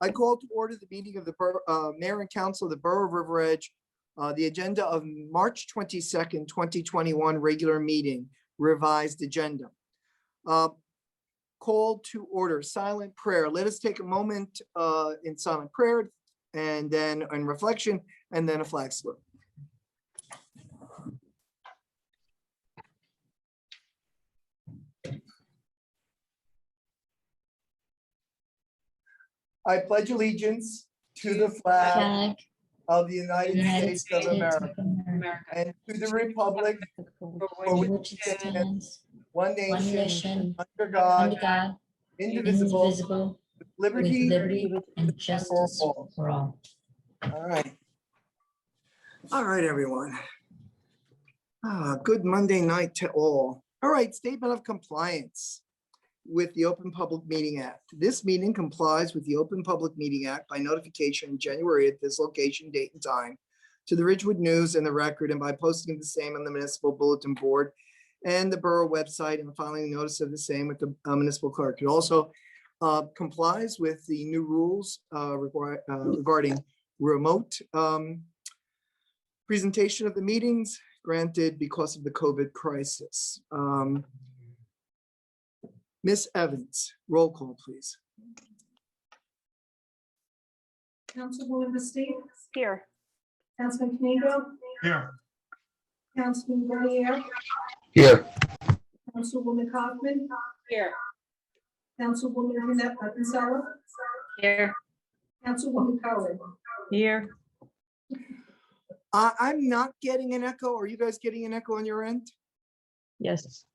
I call to order the meeting of the Mayor and Council of the Borough of River Edge. The agenda of March 22nd, 2021 regular meeting, revised agenda. Call to order, silent prayer. Let us take a moment in silent prayer and then in reflection and then a flag salute. I pledge allegiance to the flag of the United States of America and to the republic for which it stands, one nation, under God, indivisible, with liberty and justice for all. All right. All right, everyone. Good Monday night to all. All right, statement of compliance with the Open Public Meeting Act. This meeting complies with the Open Public Meeting Act by notification in January at this location, date, and time to the Ridgewood News and the Record, and by posting the same on the municipal bulletin board and the borough website, and filing notice of the same with the municipal clerk. It also complies with the new rules regarding remote presentation of the meetings granted because of the COVID crisis. Ms. Evans, roll call, please. Councilwoman Bastidas? Here. Councilman Knigo? Here. Councilman Guerriere? Here. Councilwoman Kaufman? Here. Councilwoman Kinsella? Here. Councilwoman Cohen? Here. I'm not getting an echo. Are you guys getting an echo on your end? Yes.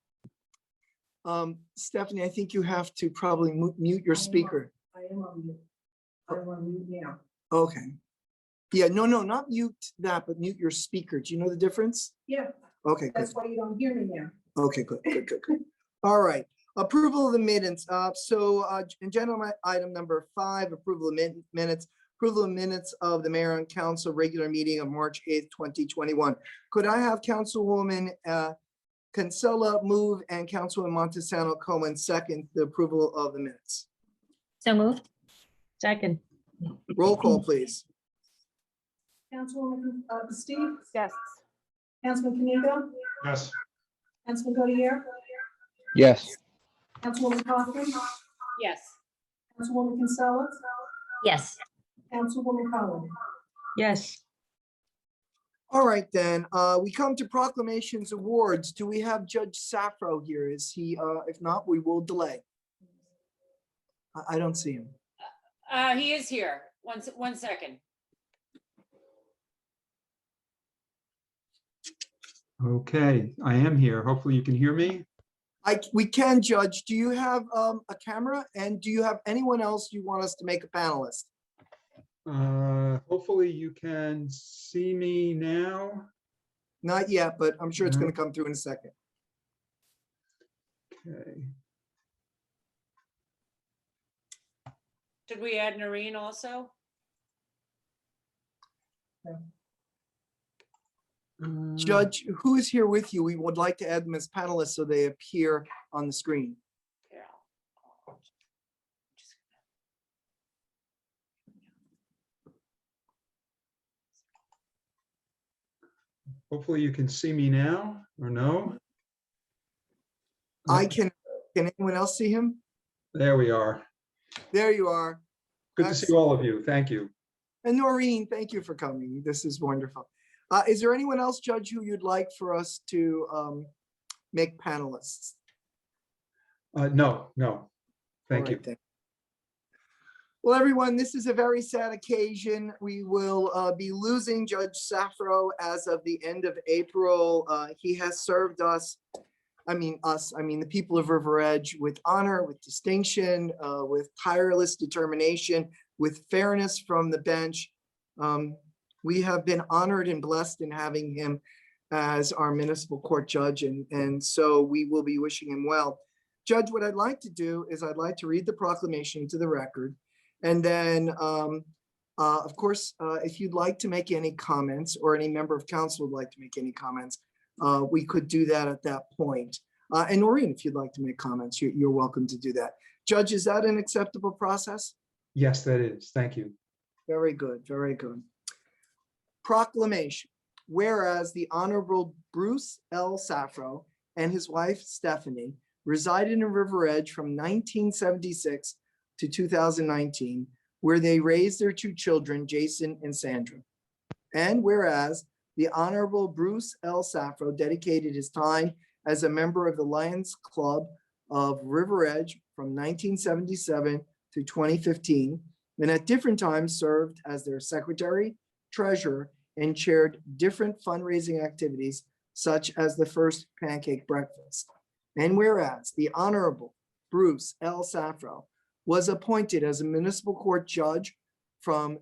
Stephanie, I think you have to probably mute your speaker. I am on mute. I'm on mute now. Okay. Yeah, no, not mute that, but mute your speaker. Do you know the difference? Yeah, Okay, good. that's why you don't hear me now. Okay, good. All right. Approval of the minutes. Agenda item number 5, approval of minutes. Approval of minutes of the Mayor and Council regular meeting of March 8th, 2021. Could I have Councilwoman Kinsella move and Councilwoman Montesano Cohen second the approval of the minutes? So moved. Second. Roll call, please. Councilwoman Bastidas? Yes. Councilman Knigo? Yes. Councilman Guerriere? Yes. Councilwoman Kaufman? Yes. Councilwoman Kinsella? Yes. Councilwoman Cohen? Yes. All right, then, we come to proclamations awards. Do we have Judge Safro here? Is he, if not, we will delay. I don't see him. He is here. One second. Okay, I am here. Hopefully you can hear me. We can, Judge. Do you have a camera, and do you have anyone else you want us to make a panelist? Hopefully you can see me now. Not yet, but I'm sure it's going to come through in a second. Okay. Should we add Noreen also? Judge, who is here with you? We would like to add them as panelists so they appear on the screen. Hopefully you can see me now, or no? I can. Can anyone else see him? There we are. There you are. Good to see all of you. Thank you. And Noreen, thank you for coming. This is wonderful. Is there anyone else, Judge, who you'd like for us to make panelists? No. Thank you. Then. Well, everyone, this is a very sad occasion. We will be losing Judge Safro as of the end of April. He has served us, the people of River Edge, with honor, with distinction, with tireless determination, with fairness from the bench. We have been honored and blessed in having him as our municipal court judge, and so we will be wishing him well. Judge, what I'd like to do is I'd like to read the proclamation to the record. And then, of course, if you'd like to make any comments, or any member of council would like to make any comments, we could do that at that point. And Noreen, if you'd like to make comments, you're welcome to do that. Judge, is that an acceptable process? Yes, that is. Thank you. Very good, very good. Proclamation. Whereas the Honorable Bruce L. Safro and his wife Stephanie resided in River Edge from 1976 to 2019, where they raised their two children, Jason and Sandra. And whereas the Honorable Bruce L. Safro dedicated his time as a member of the Lions Club of River Edge from 1977 to 2015, and at different times served as their secretary, treasurer, and chaired different fundraising activities such as the First Pancake Breakfast. And whereas the Honorable Bruce L. Safro was appointed as a municipal court judge from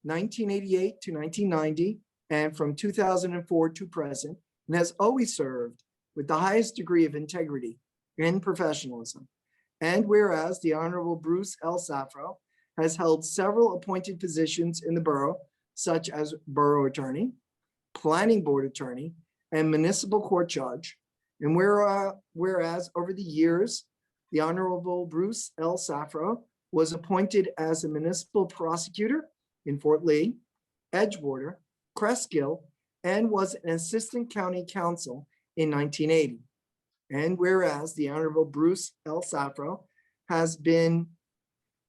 1988 to 1990 and from 2004 to present, and has always served with the highest degree of integrity and professionalism. And whereas the Honorable Bruce L. Safro has held several appointed positions in the borough, such as borough attorney, planning board attorney, and municipal court judge. And whereas over the years, the Honorable Bruce L. Safro was appointed as a municipal prosecutor in Fort Lee, Edgewater, Cresskill, and was an assistant county counsel in 1980. And whereas the Honorable Bruce L. Safro has been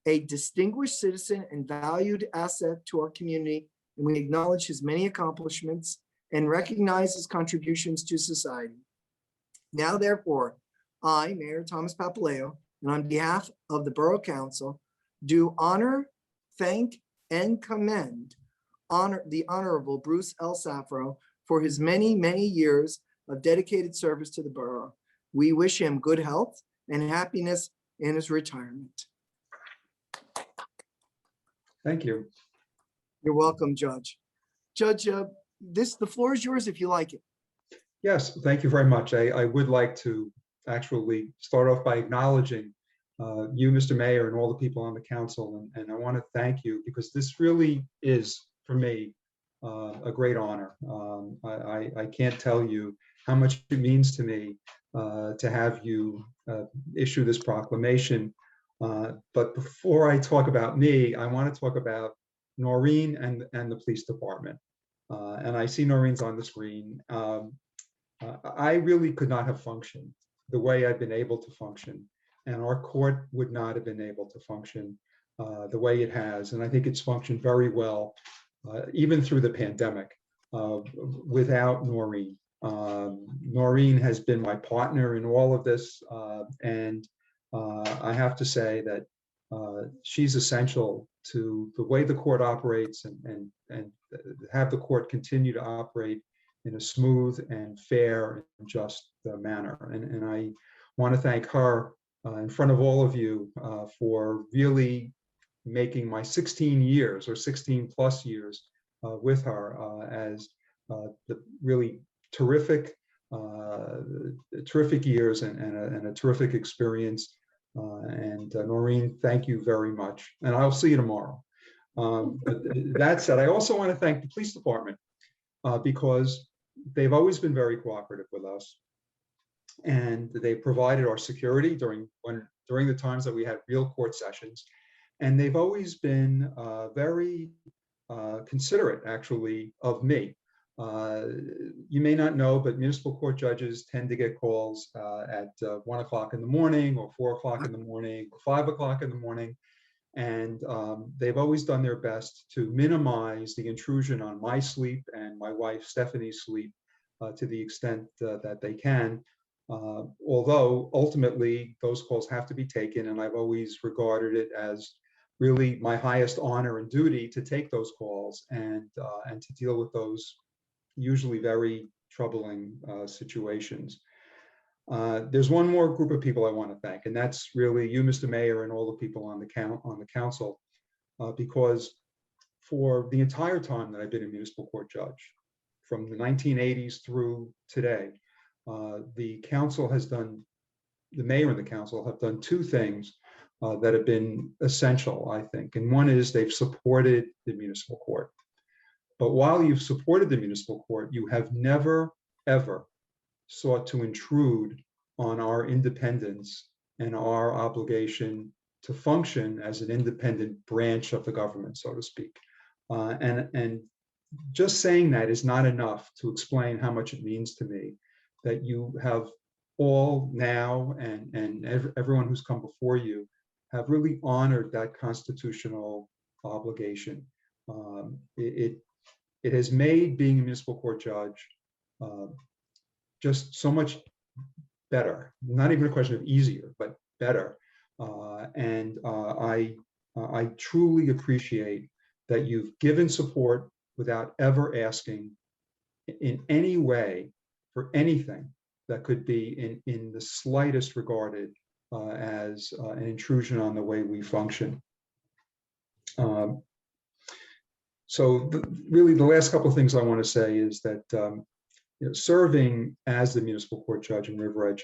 a distinguished citizen and valued asset to our community, and we acknowledge his many accomplishments and recognize his contributions to society. Now, therefore, I, Mayor Thomas Papaleo, and on behalf of the Borough Council, do honor, thank, and commend the Honorable Bruce L. Safro for his many, many years of dedicated service to the borough. We wish him good health and happiness in his retirement. Thank you. You're welcome, Judge. Judge, the floor is yours if you like it. Yes, thank you very much. I would like to actually start off by acknowledging you, Mr. Mayor, and all the people on the council. And I want to thank you because this really is, for me, a great honor. I can't tell you how much it means to me to have you issue this proclamation. But before I talk about me, I want to talk about Noreen and the police department. And I see Noreen's on the screen. I really could not have functioned the way I've been able to function, and our court would not have been able to function the way it has. And I think it's functioned very well, even through the pandemic, without Noreen. Noreen has been my partner in all of this, and I have to say that she's essential to the way the court operates and have the court continue to operate in a smooth and fair and just manner. And I want to thank her in front of all of you for really making my 16 years or 16 plus years with her as the really terrific years and a terrific experience. Noreen, thank you very much. And I'll see you tomorrow. But that said, I also want to thank the police department because they've always been very cooperative with us. And they provided our security during the times that we had real court sessions. And they've always been very considerate, actually, of me. You may not know, but municipal court judges tend to get calls at 1 o'clock in the morning or 4 o'clock in the morning or 5 o'clock in the morning. And they've always done their best to minimize the intrusion on my sleep and my wife Stephanie's sleep to the extent that they can. Although ultimately those calls have to be taken, and I've always regarded it as really my highest honor and duty to take those calls and to deal with those usually very troubling situations. There's one more group of people I want to thank, and that's really you, Mr. Mayor, and all the people on the council, because for the entire time that I've been a municipal court judge, from the 1980s through today, the mayor and the council have done two things that have been essential, I think. And one is they've supported the municipal court. But while you've supported the municipal court, you have never, ever sought to intrude on our independence and our obligation to function as an independent branch of the government, so to speak. And just saying that is not enough to explain how much it means to me that you have all now and everyone who's come before you have really honored that constitutional obligation. It has made being a municipal court judge just so much better. Not even a question of easier, but better. I truly appreciate that you've given support without ever asking in any way for anything that could be in the slightest regarded as an intrusion on the way we function. Really, the last couple of things I want to say is that serving as the municipal court judge in River Edge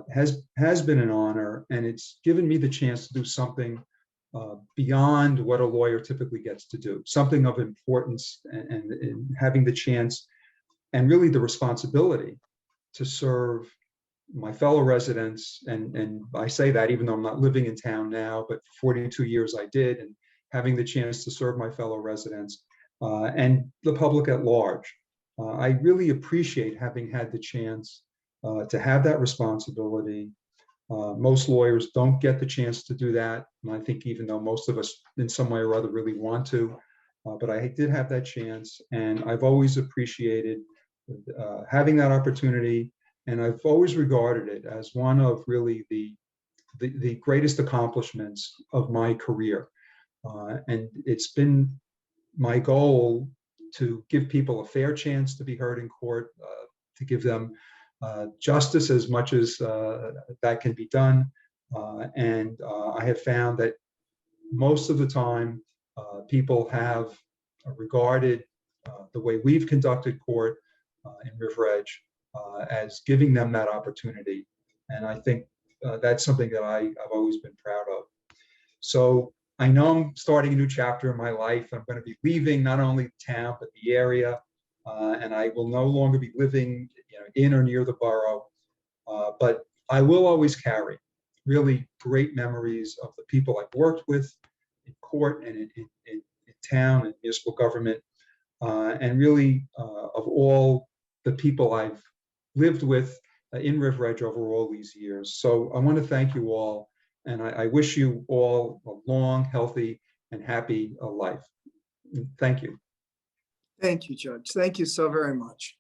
has been an honor, and it's given me the chance to do something beyond what a lawyer typically gets to do, something of importance, and having the chance and really the responsibility to serve my fellow residents. And I say that even though I'm not living in town now, but for 42 years I did, and having the chance to serve my fellow residents and the public at large. I really appreciate having had the chance to have that responsibility. Most lawyers don't get the chance to do that. And I think even though most of us in some way or other really want to, but I did have that chance, and I've always appreciated having that opportunity. And I've always regarded it as one of really the greatest accomplishments of my career. And it's been my goal to give people a fair chance to be heard in court, to give them justice as much as that can be done. And I have found that most of the time, people have regarded the way we've conducted court in River Edge as giving them that opportunity. And I think that's something that I've always been proud of. So I know I'm starting a new chapter in my life. I'm going to be leaving not only the town, but the area. And I will no longer be living in or near the borough. But I will always carry really great memories of the people I've worked with in court and in town and municipal government, and really of all the people I've lived with in River Edge over all these years. So I want to thank you all, and I wish you all a long, healthy, and happy life. Thank you. Thank you, Judge. Thank you so very much.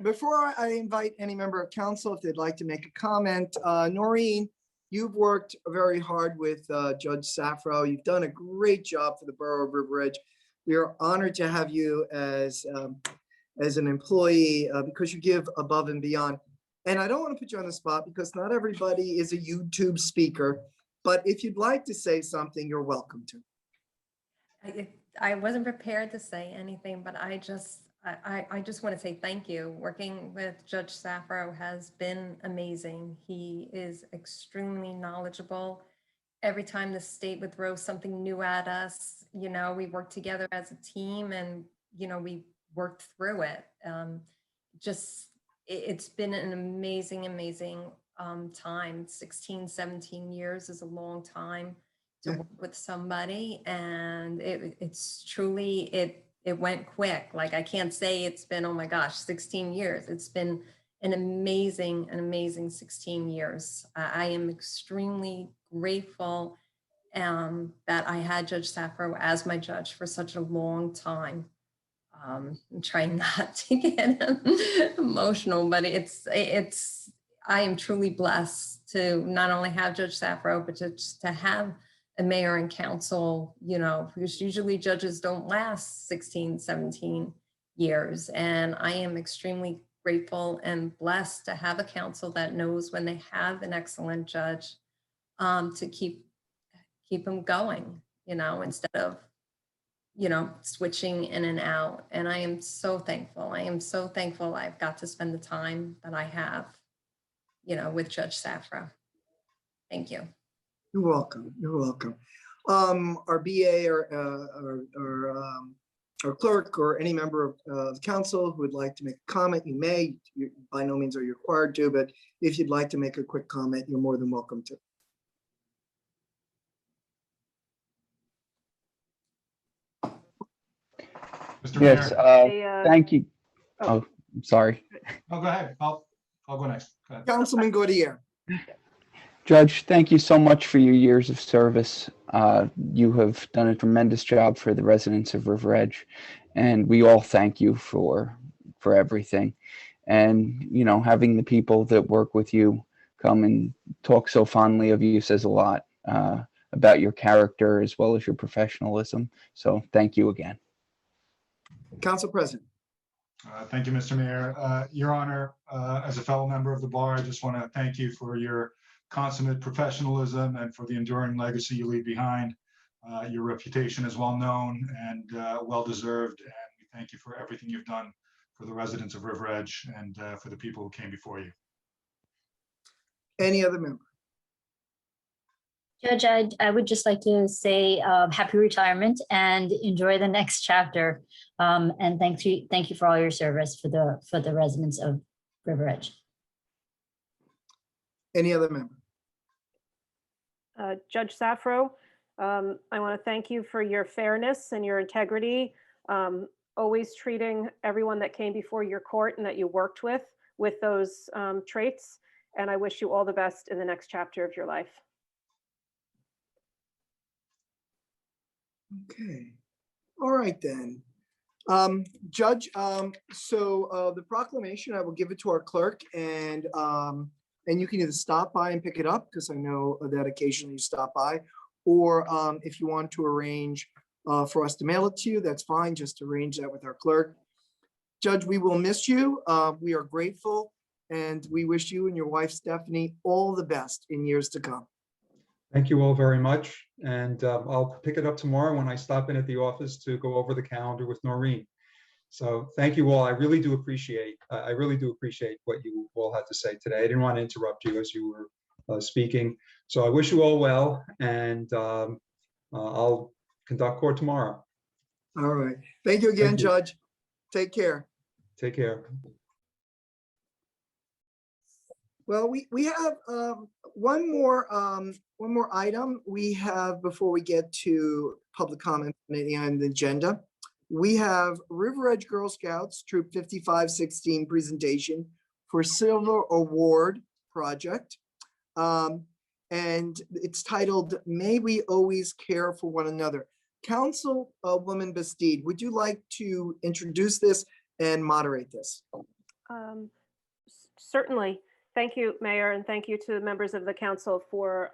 Before I invite any member of council, if they'd like to make a comment, Noreen, you've worked very hard with Judge Safro. You've done a great job for the Borough of River Edge. We are honored to have you as an employee because you give above and beyond. And I don't want to put you on the spot because not everybody is a YouTube speaker, but if you'd like to say something, you're welcome to. I wasn't prepared to say anything, but I just want to say thank you. Working with Judge Safro has been amazing. He is extremely knowledgeable. Every time the state would throw something new at us, we worked together as a team, and we worked through it. It's been an amazing time. 16, 17 years is a long time to work with somebody, and it's truly, it went quick. Like, I can't say it's been, oh my gosh, 16 years. It's been an amazing 16 years. I am extremely grateful that I had Judge Safro as my judge for such a long time. I'm trying not to get emotional, but I am truly blessed to not only have Judge Safro, but to have a mayor and council, because usually judges don't last 16, 17 years. And I am extremely grateful and blessed to have a council that knows when they have an excellent judge, to keep them going, instead of, switching in and out. And I am so thankful. I've got to spend the time that I have, with Judge Safro. Thank you. You're welcome. You're welcome. Our BA or clerk or any member of the council who would like to make a comment, you may. You by no means are you required to, but if you'd like to make a quick comment, you're more than welcome to. Mr. Yes, Mayor. thank you. Oh, I'm sorry. Oh, go ahead. I'll go next. Go ahead. Councilman Gaudier. Judge, thank you so much for your years of service. You have done a tremendous job for the residents of River Edge, and we all thank you for everything. And, you know, having the people that work with you come and talk so fondly of you says a lot about your character as well as your professionalism. So thank you again. Council President. Thank you, Mr. Mayor. Your Honor, as a fellow member of the bar, I just want to thank you for your consummate professionalism and for the enduring legacy you leave behind. Your reputation is well known and well deserved, and we thank you for everything you've done for the residents of River Edge and for the people who came before you. Any other member? Judge, I would just like to say happy retirement and enjoy the next chapter. And thank you for all your service for the residents of River Edge. Any other member? Judge Safro, I want to thank you for your fairness and your integrity, always treating everyone that came before your court and that you worked with those traits. And I wish you all the best in the next chapter of your life. Okay. All right then. Judge, so the proclamation, I will give it to our clerk, and you can either stop by and pick it up, because I know that occasionally you stop by, or if you want to arrange for us to mail it to you, that's fine. Just arrange that with our clerk. Judge, we will miss you. We are grateful, and we wish you and your wife, Stephanie, all the best in years to come. Thank you all very much. And I'll pick it up tomorrow when I stop in at the office to go over the calendar with Noreen. So thank you all. I really do appreciate what you all had to say today. I didn't want to interrupt you as you were speaking. So I wish you all well, and I'll conduct court tomorrow. All right. Thank you again, Thank you. Judge. Take care. Take care. Well, we have one more item we have before we get to public comment on the agenda. We have River Edge Girl Scouts Troop 5516 presentation for Silver Award Project. And it's titled, May We Always Care for One Another. Councilwoman Bastide, would you like to introduce this and moderate this? Certainly. Thank you, Mayor, and thank you to the members of the council for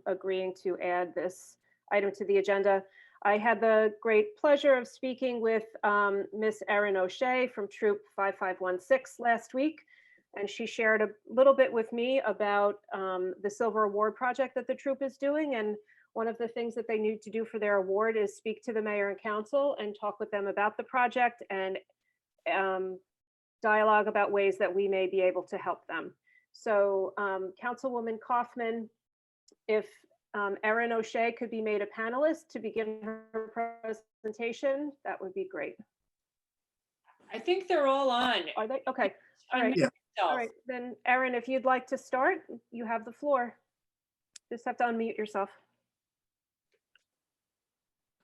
agreeing to add this item to the agenda. I had the great pleasure of speaking with Miss Erin O'Shea from Troop 5516 last week, and she shared a little bit with me about the Silver Award project that the troop is doing. And one of the things that they need to do for their award is speak to the mayor and council and talk with them about the project and dialogue about ways that we may be able to help them. So Councilwoman Kaufman, if Erin O'Shea could be made a panelist to begin her presentation, that would be great. I think they're all on. Are they? Okay. All right. Yeah. All right. Then Erin, if you'd like to start, you have the floor. Just have to unmute yourself.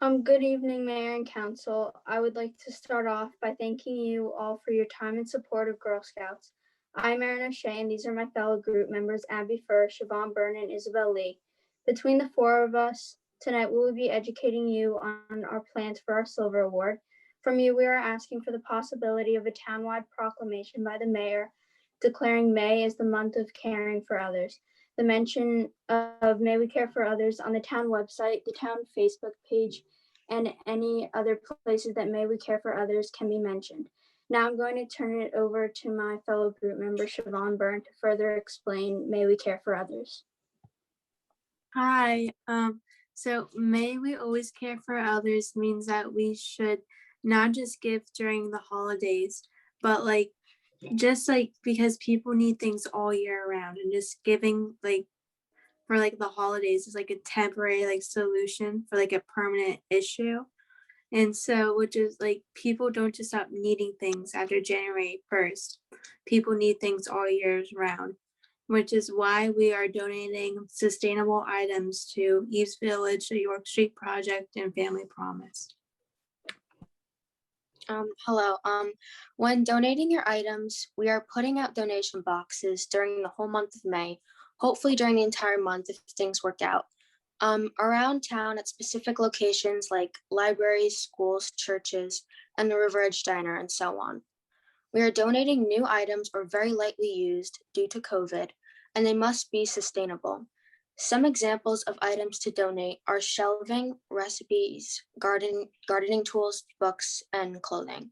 Good evening, Mayor and Council. I would like to start off by thanking you all for your time and support of Girl Scouts. I'm Erin O'Shea, and these are my fellow group members, Abby Furr, Siobhan Byrne, and Isabel Lee. Between the four of us, tonight we will be educating you on our plans for our Silver Award. From you, we are asking for the possibility of a townwide proclamation by the mayor declaring May as the month of caring for others. The mention of May We Care for Others on the town website, the town Facebook page, and any other places that May We Care for Others can be mentioned. Now I'm going to turn it over to my fellow group member, Siobhan Byrne, to further explain May We Care for Others. Hi, so May We Always Care for Others means that we should not just give during the holidays, but just because people need things all year round, and just giving for the holidays is a temporary solution for a permanent issue. And so, which is people don't just stop needing things after January 1st. People need things all years round, which is why we are donating sustainable items to East Village, the York Street Project, and Family Promise. Hello. When donating your items, we are putting out donation boxes during the whole month of May, hopefully during the entire month if things work out. Around town at specific locations like libraries, schools, churches, and the River Edge Diner, and so on. We are donating new items or very lightly used due to COVID, and they must be sustainable. Some examples of items to donate are shelving, recipes, gardening tools, books, and clothing.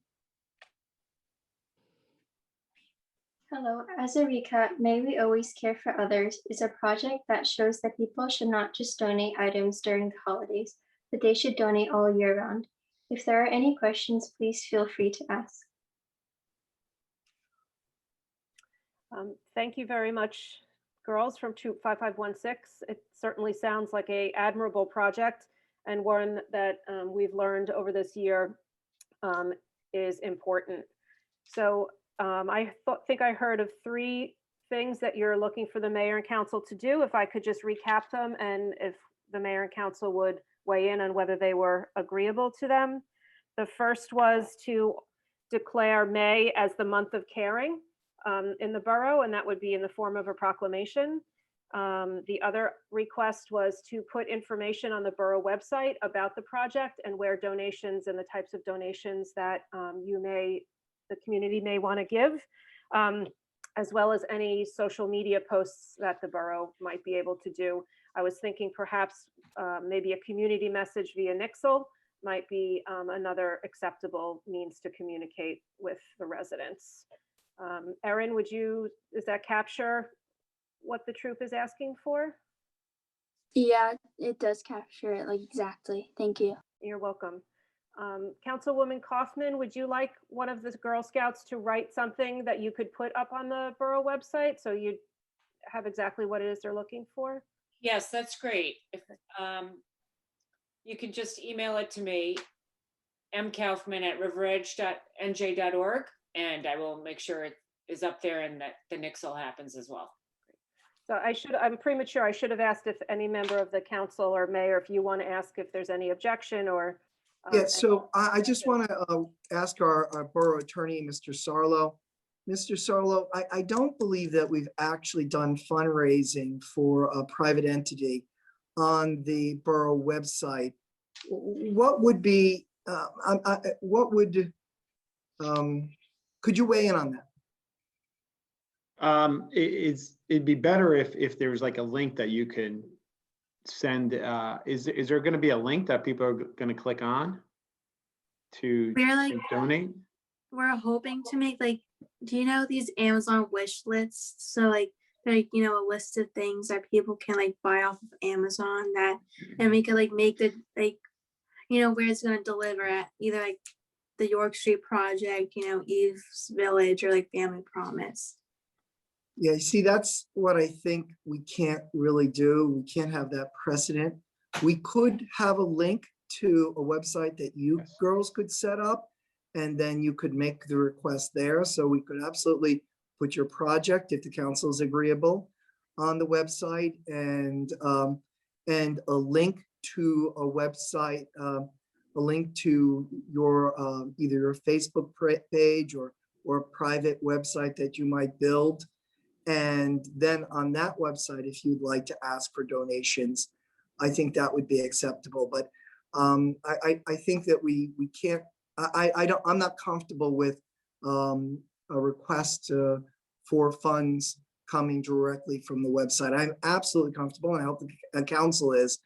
Hello, as a recap, May We Always Care for Others is a project that shows that people should not just donate items during the holidays, but they should donate all year round. If there are any questions, please feel free to ask. Thank you very much, girls from Troop 5516. It certainly sounds like an admirable project and one that we've learned over this year is important. So I think I heard of 3 things that you're looking for the mayor and council to do. If I could just recap them and if the mayor and council would weigh in on whether they were agreeable to them. The first was to declare May as the month of caring in the borough, and that would be in the form of a proclamation. The other request was to put information on the borough website about the project and where donations and the types of donations that the community may want to give, as well as any social media posts that the borough might be able to do. I was thinking perhaps maybe a community message via Nixle might be another acceptable means to communicate with the residents. Erin, does that capture what the troop is asking for? Yeah, it does capture it like exactly. Thank you. You're welcome. Councilwoman Kaufman, would you like one of the Girl Scouts to write something that you could put up on the borough website so you have exactly what it is they're looking for? Yes, that's great. If you can just email it to me, mkaufman@riveredge.nj.org, and I will make sure it is up there and that the Nixle happens as well. So I'm premature. I should have asked if any member of the council or mayor, if you want to ask if there's any objection or. Yeah, so I just want to ask our borough attorney, Mr. Sarlo. Mr. Sarlo, I don't believe that we've actually done fundraising for a private entity on the borough website. What would be, could you weigh in on that? It'd be better if there was like a link that you can send. Is there going to be a link that people are going to click on to donate? We're hoping to make do you know these Amazon wish lists? So a list of things that people can buy off of Amazon and we could make the where it's going to deliver at, either the York Street Project, Eve's Village, or Family Promise. Yeah, you see, that's what I think we can't really do. We can't have that precedent. We could have a link to a website that you girls could set up, and then you could make the request there. So we could absolutely put your project, if the council is agreeable, on the website, and a link to a website, a link to your either your Facebook page or a private website that you might build. And then on that website, if you'd like to ask for donations, I think that would be acceptable. But I think that we can't, I'm not comfortable with a request for funds coming directly from the website. I'm absolutely comfortable, and I hope the council is,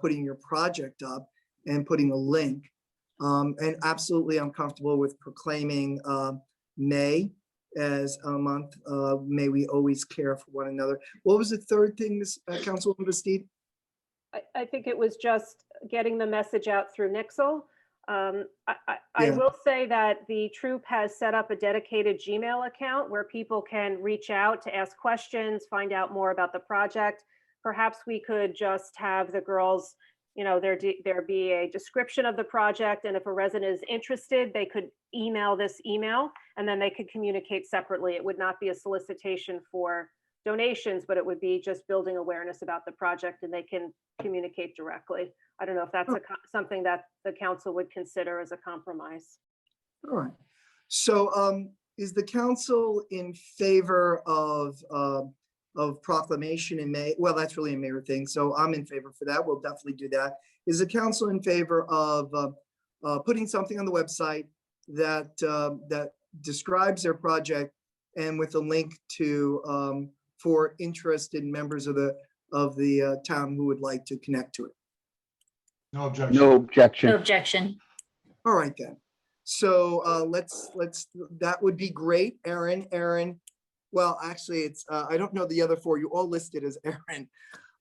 putting your project up and putting a link. And absolutely, I'm comfortable with proclaiming May as a month of May We Always Care for One Another. What was the third thing, Councilwoman Basteed? I think it was just getting the message out through Nixle. I Yeah. will say that the troop has set up a dedicated Gmail account where people can reach out to ask questions, find out more about the project. Perhaps we could just have the girls, there be a description of the project, and if a resident is interested, they could email this email, and then they could communicate separately. It would not be a solicitation for donations, but it would be just building awareness about the project, and they can communicate directly. I don't know if that's something that the council would consider as a compromise. All right. So is the council in favor of proclamation in May? Well, that's really a mayor thing, so I'm in favor for that. We'll definitely do that. Is the council in favor of putting something on the website that that describes their project and with a link to for interested members of the town who would like to connect to it? No objection. No No objection. objection. All right then. So let's that would be great. Aaron. Well, actually, it's I don't know the other four. You all listed as Aaron.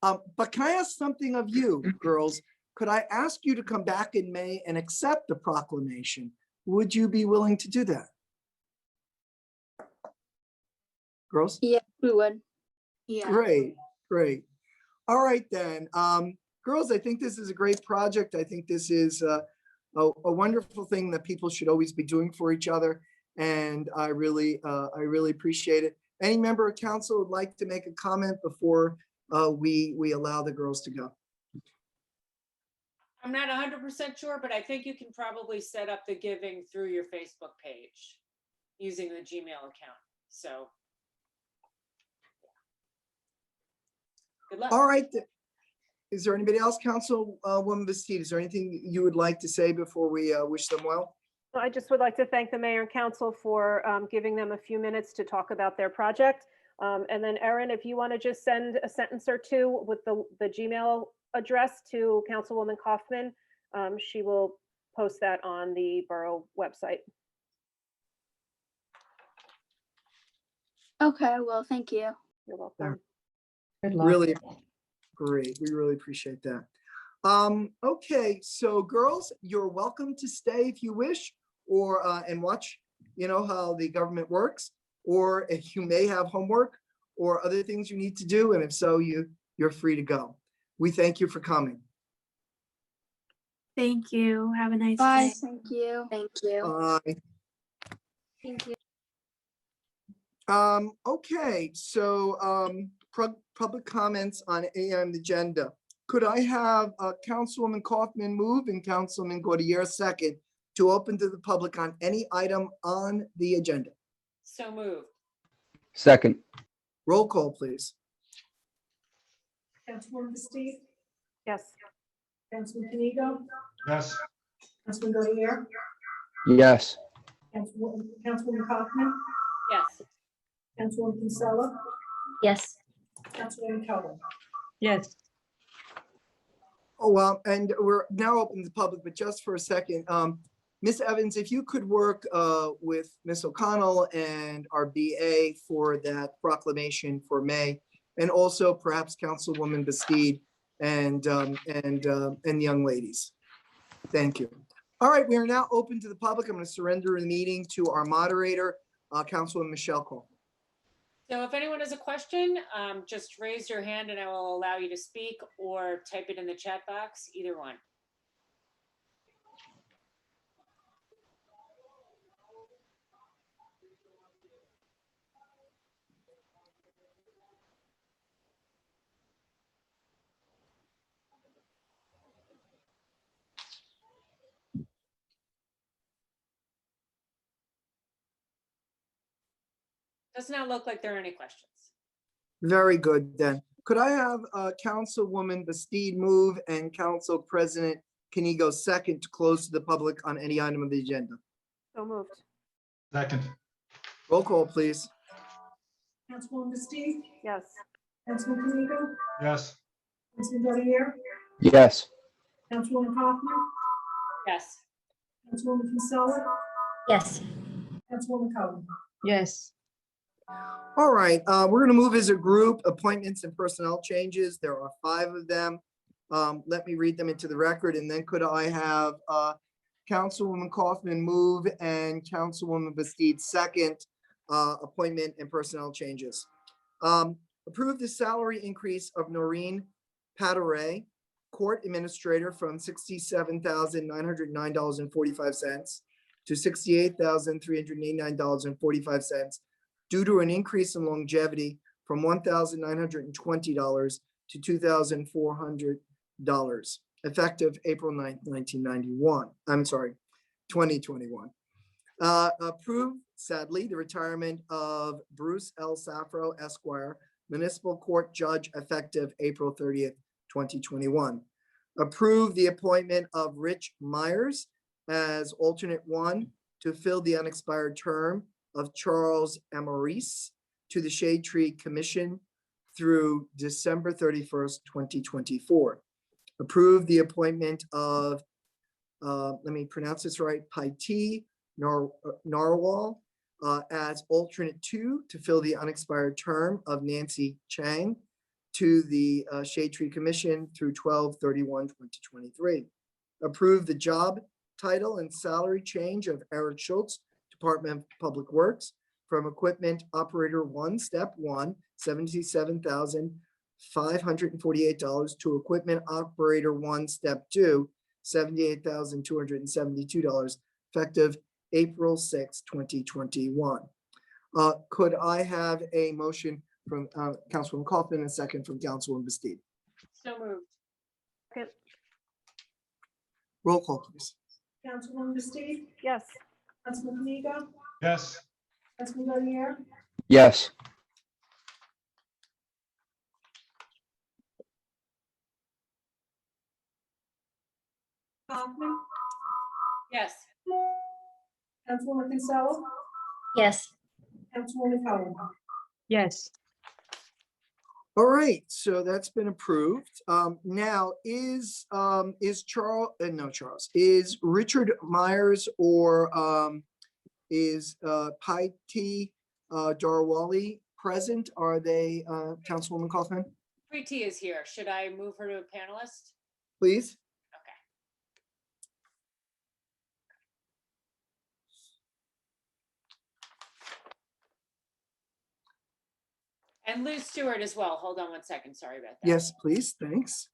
But can I ask something of you, girls? Could I ask you to come back in May and accept the proclamation? Would you be willing to do that? Girls? Yeah, we would. Yeah. Great. All right then. Girls, I think this is a great project. I think this is a wonderful thing that people should always be doing for each other. And I really appreciate it. Any member of council would like to make a comment before we allow the girls to go? I'm not 100% sure, but I think you can probably set up the giving through your Facebook page using the Gmail account. So. Good luck. All right. Is there anybody else, Councilwoman Bastide? Is there anything you would like to say before we wish them well? I just would like to thank the mayor and council for giving them a few minutes to talk about their project. And then Erin, if you want to just send a sentence or two with the Gmail address to Councilwoman Kaufman, she will post that on the borough website. Okay, well, thank you. You're welcome. Good luck. Really great. We really appreciate that. Okay, so girls, you're welcome to stay if you wish, or and watch, how the government works, or if you may have homework or other things you need to do, and if so, you're free to go. We thank you for coming. Thank you. Have a nice Bye. day. Thank you. Thank you. Bye. Thank you. Okay, so public comments on AM agenda. Could I have Councilwoman Kaufman move and Councilman Gaudier second to open to the public on any item on the agenda? So moved. Second. Roll call, please. Councilwoman Bastide, Yes. Councilman Kenigo, Yes. Councilman Gaudier, Yes. Councilwoman Kaufman, Yes. Councilwoman Kinsella, Yes. Councilwoman Cohen. Yes. Oh, well, and we're now open to the public, but just for a second, Ms. Evans, if you could work with Ms. O'Connell and our BA for that proclamation for May, and also perhaps Councilwoman Bastide and the young ladies. Thank you. All right, we are now open to the public. I'm going to surrender the meeting to our moderator, Councilwoman Michelle Cole. So if anyone has a question, just raise your hand and I will allow you to speak, or type it in the chat box, either one. Does not look like there are any questions. Very good, then. Could I have Councilwoman Bastide move and Council President Kenigo second to close to the public on any item of the agenda? So moved. Second. Roll call, please. Councilwoman Bastide, Yes. Councilman Kenigo, Yes. Councilman Gaudier, Yes. Councilwoman Kaufman, Yes. Councilwoman Kinsella, Yes. Councilwoman Cohen. Yes. All right, we're going to move as a group, appointments and personnel changes. There are 5 of them. Let me read them into the record, and then could I have Councilwoman Kaufman move and Councilwoman Bastide second appointment and personnel changes. Approve the salary increase of Noreen Pataray, Court Administrator, from $67,909.45 to $68,389.45 due to an increase in longevity from $1,920 to $2,400, effective April 9th, 2021. Approve, sadly, the retirement of Bruce L. Safro Esquire, Municipal Court Judge, effective April 30th, 2021. Approve the appointment of Rich Myers as alternate one to fill the unexpired term of Charles Amaris to the Shade Tree Commission through December 31st, 2024. Approve the appointment of, let me pronounce this right, Paiti Narwhal as alternate two to fill the unexpired term of Nancy Chang to the Shade Tree Commission through 12/31/2023. Approve the job title and salary change of Eric Schultz, Department of Public Works, from Equipment Operator 1, Step 1, $77,548 to Equipment Operator 1, Step 2, $78,272, effective April 6, 2021. Could I have a motion from Councilwoman Kaufman and a second from Councilwoman Bastide? So moved. Roll call, please. Councilwoman Bastide? Yes. Councilman Kamiga? Yes. Councilman Doniere? Yes. Kaufman? Yes. Councilwoman Kinsella? Yes. Councilwoman Cohen? Yes. All right, so that's been approved. Now, is is Richard Myers or is Paiti Darwali present? Are they, Councilwoman Kaufman, Preeti is here. Should I move her to a panelist? please? Okay. And Liz Stewart as well. Hold on one second. Sorry about that. Yes, please, thanks.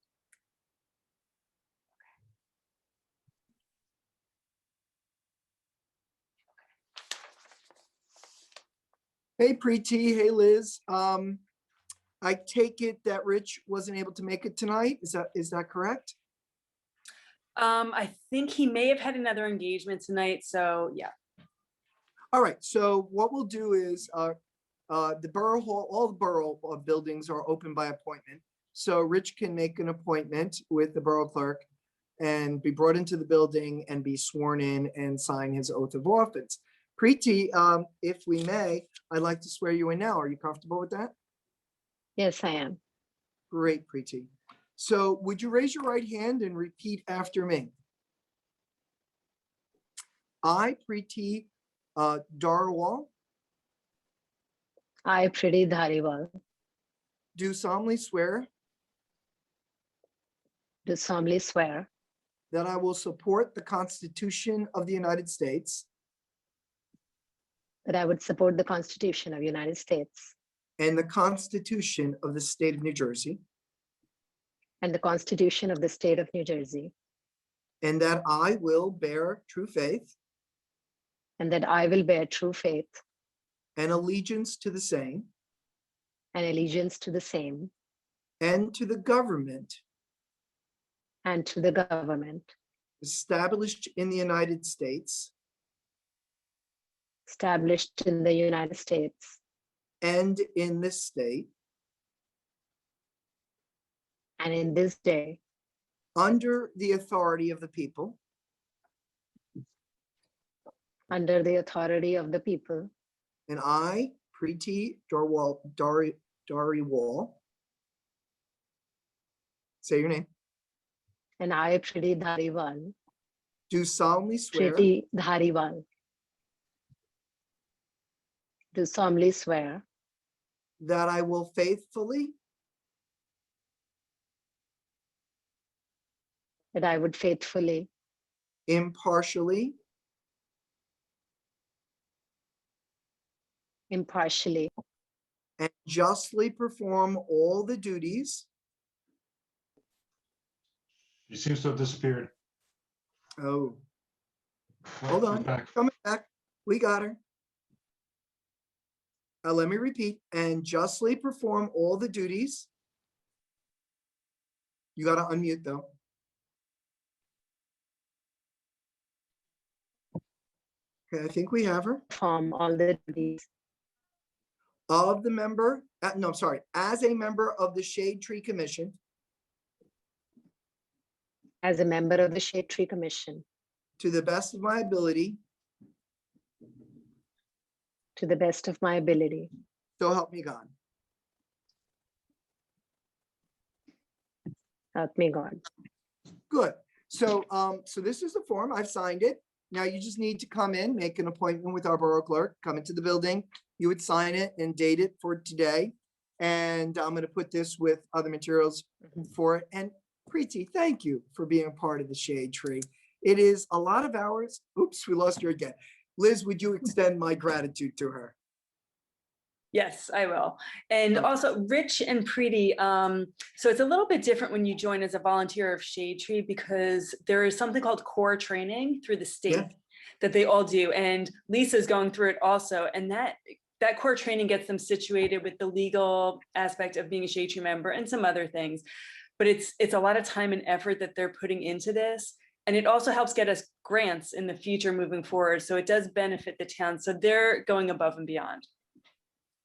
Hey Preeti, hey Liz. I take it that Rich wasn't able to make it tonight. Is that correct? I think he may have had another engagement tonight, so yeah. All right, so what we'll do is the Borough Hall, all the borough buildings are open by appointment. So Rich can make an appointment with the borough clerk and be brought into the building and be sworn in and sign his oath of office. Preeti, if we may, I'd like to swear you in now. Are you comfortable with that? Yes, I am. Great, Preeti. So would you raise your right hand and repeat after me? I, Preeti Darwal, I, Preeti Dhariwal, do solemnly swear do solemnly swear that I will support the Constitution of the United States that I would support the Constitution of the United States and the Constitution of the State of New Jersey, and the Constitution of the State of New Jersey, and that I will bear true faith and that I will bear true faith and allegiance to the same and allegiance to the same and to the government and to the government established in the United States established in the United States and in this state and in this day, under the authority of the people, under the authority of the people, and I, Preeti Dhariwal, say your name, and I, Preeti Dhariwal, do solemnly swear Preeti Dhariwal, do solemnly swear that I will faithfully, that I would faithfully, impartially, impartially, and justly perform all the duties. He seems to have disappeared. Oh, Oh, hold she's on, back. coming back. We got her. Let me repeat, and justly perform all the duties. You got to unmute though. Okay, I think we have her. perform all the duties Of the member, no, I'm sorry, as a member of the Shade Tree Commission as a member of the Shade Tree Commission to the best of my ability, to the best of my ability. so help me God. Help me God. Good. So, so this is the form. I've signed it. Now you just need to come in, make an appointment with our borough clerk, come into the building. You would sign it and date it for today. And I'm going to put this with other materials for it. And Preeti, thank you for being a part of the Shade Tree. It is a lot of hours. Oops, we lost her again. Liz, would you extend my gratitude to her? Yes, I will. And Okay. also Rich and Preeti, so it's a little bit different when you join as a volunteer of Shade Tree because there is something called core training through the state Yeah. that they all do. And Lisa's going through it also. And that core training gets them situated with the legal aspect of being a Shade Tree member and some other things. But it's a lot of time and effort that they're putting into this. And it also helps get us grants in the future moving forward. So it does benefit the town. So they're going above and beyond.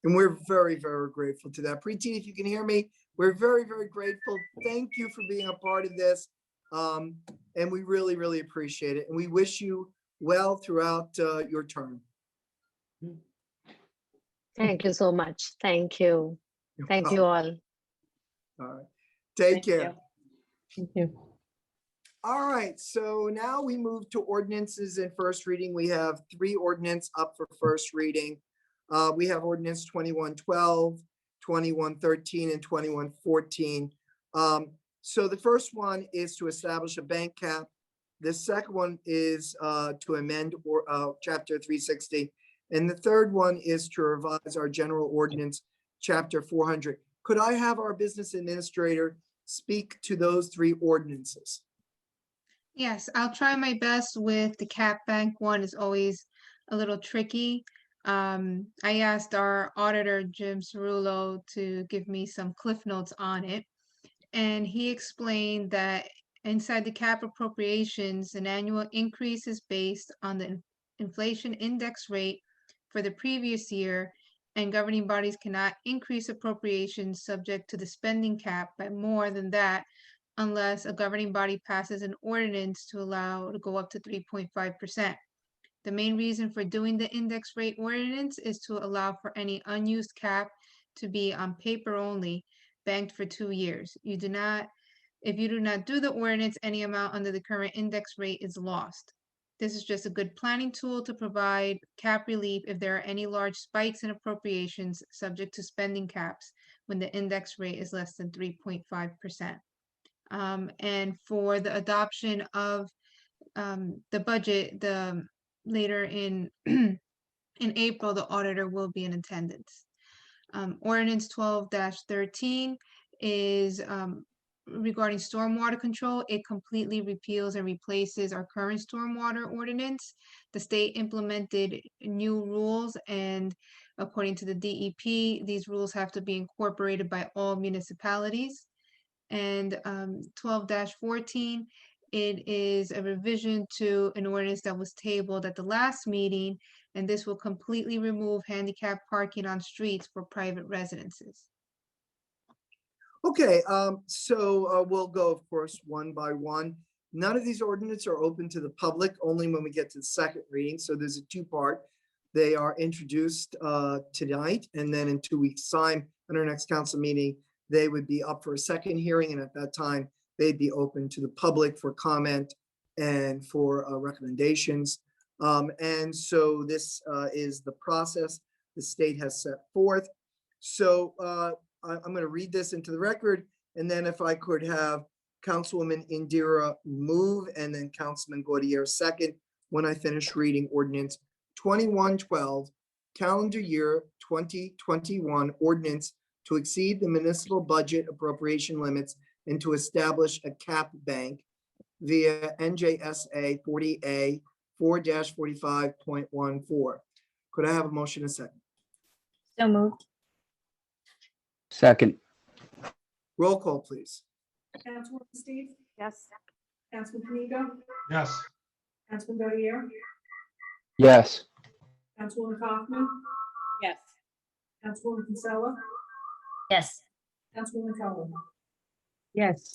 And we're very, very grateful to that. Preeti, if you can hear me, we're very, very grateful. Thank you for being a part of this. And we really, really appreciate it. And we wish you well throughout your term. Thank you so much. Thank you. Thank you all. All right. Take Thank care. you. Thank you. All right, so now we move to ordinances in first reading. We have 3 ordinance up for first reading. We have ordinance 2112, 2113, and 2114. So the first one is to establish a bank cap. The second one is to amend chapter 360. And the third one is to revise our general ordinance, chapter 400. Could I have our business administrator speak to those 3 ordinances? Yes, I'll try my best with the cap bank one. Is always a little tricky. I asked our auditor, Jim Cerullo, to give me some cliff notes on it. And he explained that inside the cap appropriations, an annual increase is based on the inflation index rate for the previous year, and governing bodies cannot increase appropriations subject to the spending cap by more than that unless a governing body passes an ordinance to allow to go up to 3.5%. The main reason for doing the index rate ordinance is to allow for any unused cap to be on paper only, banked for 2 years. If you do not do the ordinance, any amount under the current index rate is lost. This is just a good planning tool to provide cap relief if there are any large spikes in appropriations subject to spending caps when the index rate is less than 3.5%. And for the adoption of the budget, later in in April, the auditor will be in attendance. Ordinance 12-13 is regarding stormwater control. It completely repeals and replaces our current stormwater ordinance. The state implemented new rules, and according to the DEP, these rules have to be incorporated by all municipalities. And 12-14, it is a revision to an ordinance that was tabled at the last meeting, and this will completely remove handicap parking on streets for private residences. Okay, so we'll go, of course, one by one. None of these ordinances are open to the public, only when we get to the second reading. So there's a 2-part. They are introduced tonight, and then in 2 weeks' time, at our next council meeting, they would be up for a second hearing, and at that time, they'd be open to the public for comment and for recommendations. And so this is the process the state has set forth. So I'm going to read this into the record, and then if I could have Councilwoman Indira move and then Councilman Gaudier second when I finish reading ordinance 2112, calendar year 2021 ordinance to exceed the municipal budget appropriation limits and to establish a cap bank via NJSA 40A 4-45.14. Could I have a motion and a second? So moved. Second. Roll call, please. Councilwoman Steve, Yes. Councilman Kamigo, Yes. Councilman Gaudier, Yes. Councilwoman Kaufman, Yes. Councilwoman Kinsella, Yes. Councilwoman Cohen. Yes.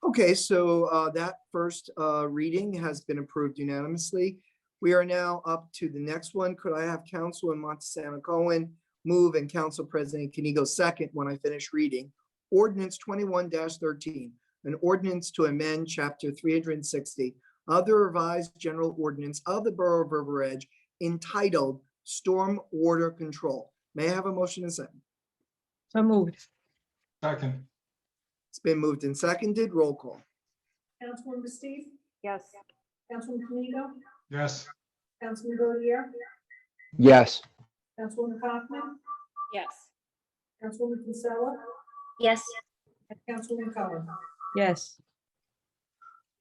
Okay, so that first reading has been approved unanimously. We are now up to the next one. Could I have Councilman Montesano Cohen move and Council President Kanigo second when I finish reading? Ordinance 21-13, an ordinance to amend Chapter 360 of the revised general ordinance of the Borough of River Edge entitled Storm Water Control. May I have a motion and second? So moved. Second. It's been moved and seconded. Roll call. Councilwoman Steve, Yes. Councilwoman Kanigo, Yes. Councilman Godier, Yes. Councilwoman Kaufman, Yes. Councilwoman Kinsella, Yes. and Councilwoman Cohen. Yes.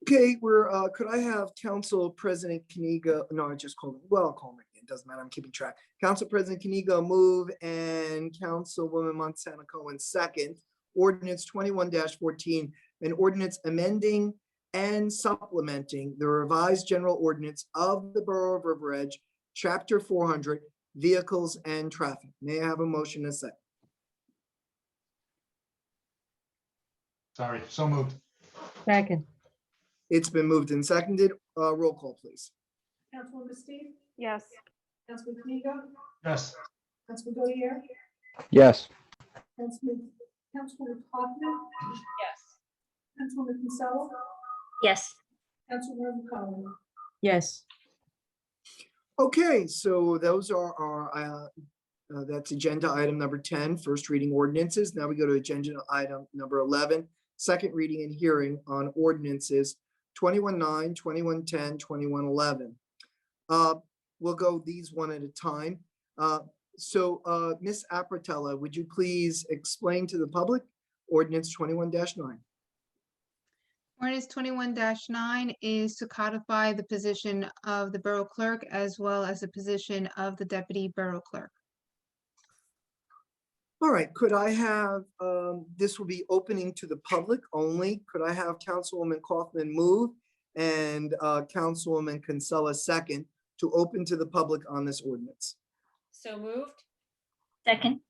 Okay, could I have Council President Kanigo, no, I just called him, well, I'll call him again, doesn't matter, I'm keeping track. Council President Kanigo move and Councilwoman Montesano Cohen second. Ordinance 21-14, an ordinance amending and supplementing the revised general ordinance of the Borough of River Edge, Chapter 400, Vehicles and Traffic. May I have a motion and a second? Sorry, so moved. Second. It's been moved and seconded. Roll call, please. Councilwoman Steve, Yes. Councilman Kanigo, Yes. Councilman Godier, Yes. Councilwoman Kaufman, Yes. Councilwoman Kinsella, Yes. Councilwoman Cohen. Yes. Okay, so those are our, that's agenda item number 10, first reading ordinances. Now we go to agenda item number 11, second reading and hearing on ordinances 21-9, 21-10, 21-11. We'll go these one at a time. So Ms. Apratella, would you please explain to the public ordinance 21-9? Ordinance 21-9 is to codify the position of the Borough Clerk as well as the position of the Deputy Borough Clerk. All right, could I have, this will be opening to the public only. Could I have Councilwoman Kaufman move and Councilwoman Kinsella second to open to the public on this ordinance? So moved. Second.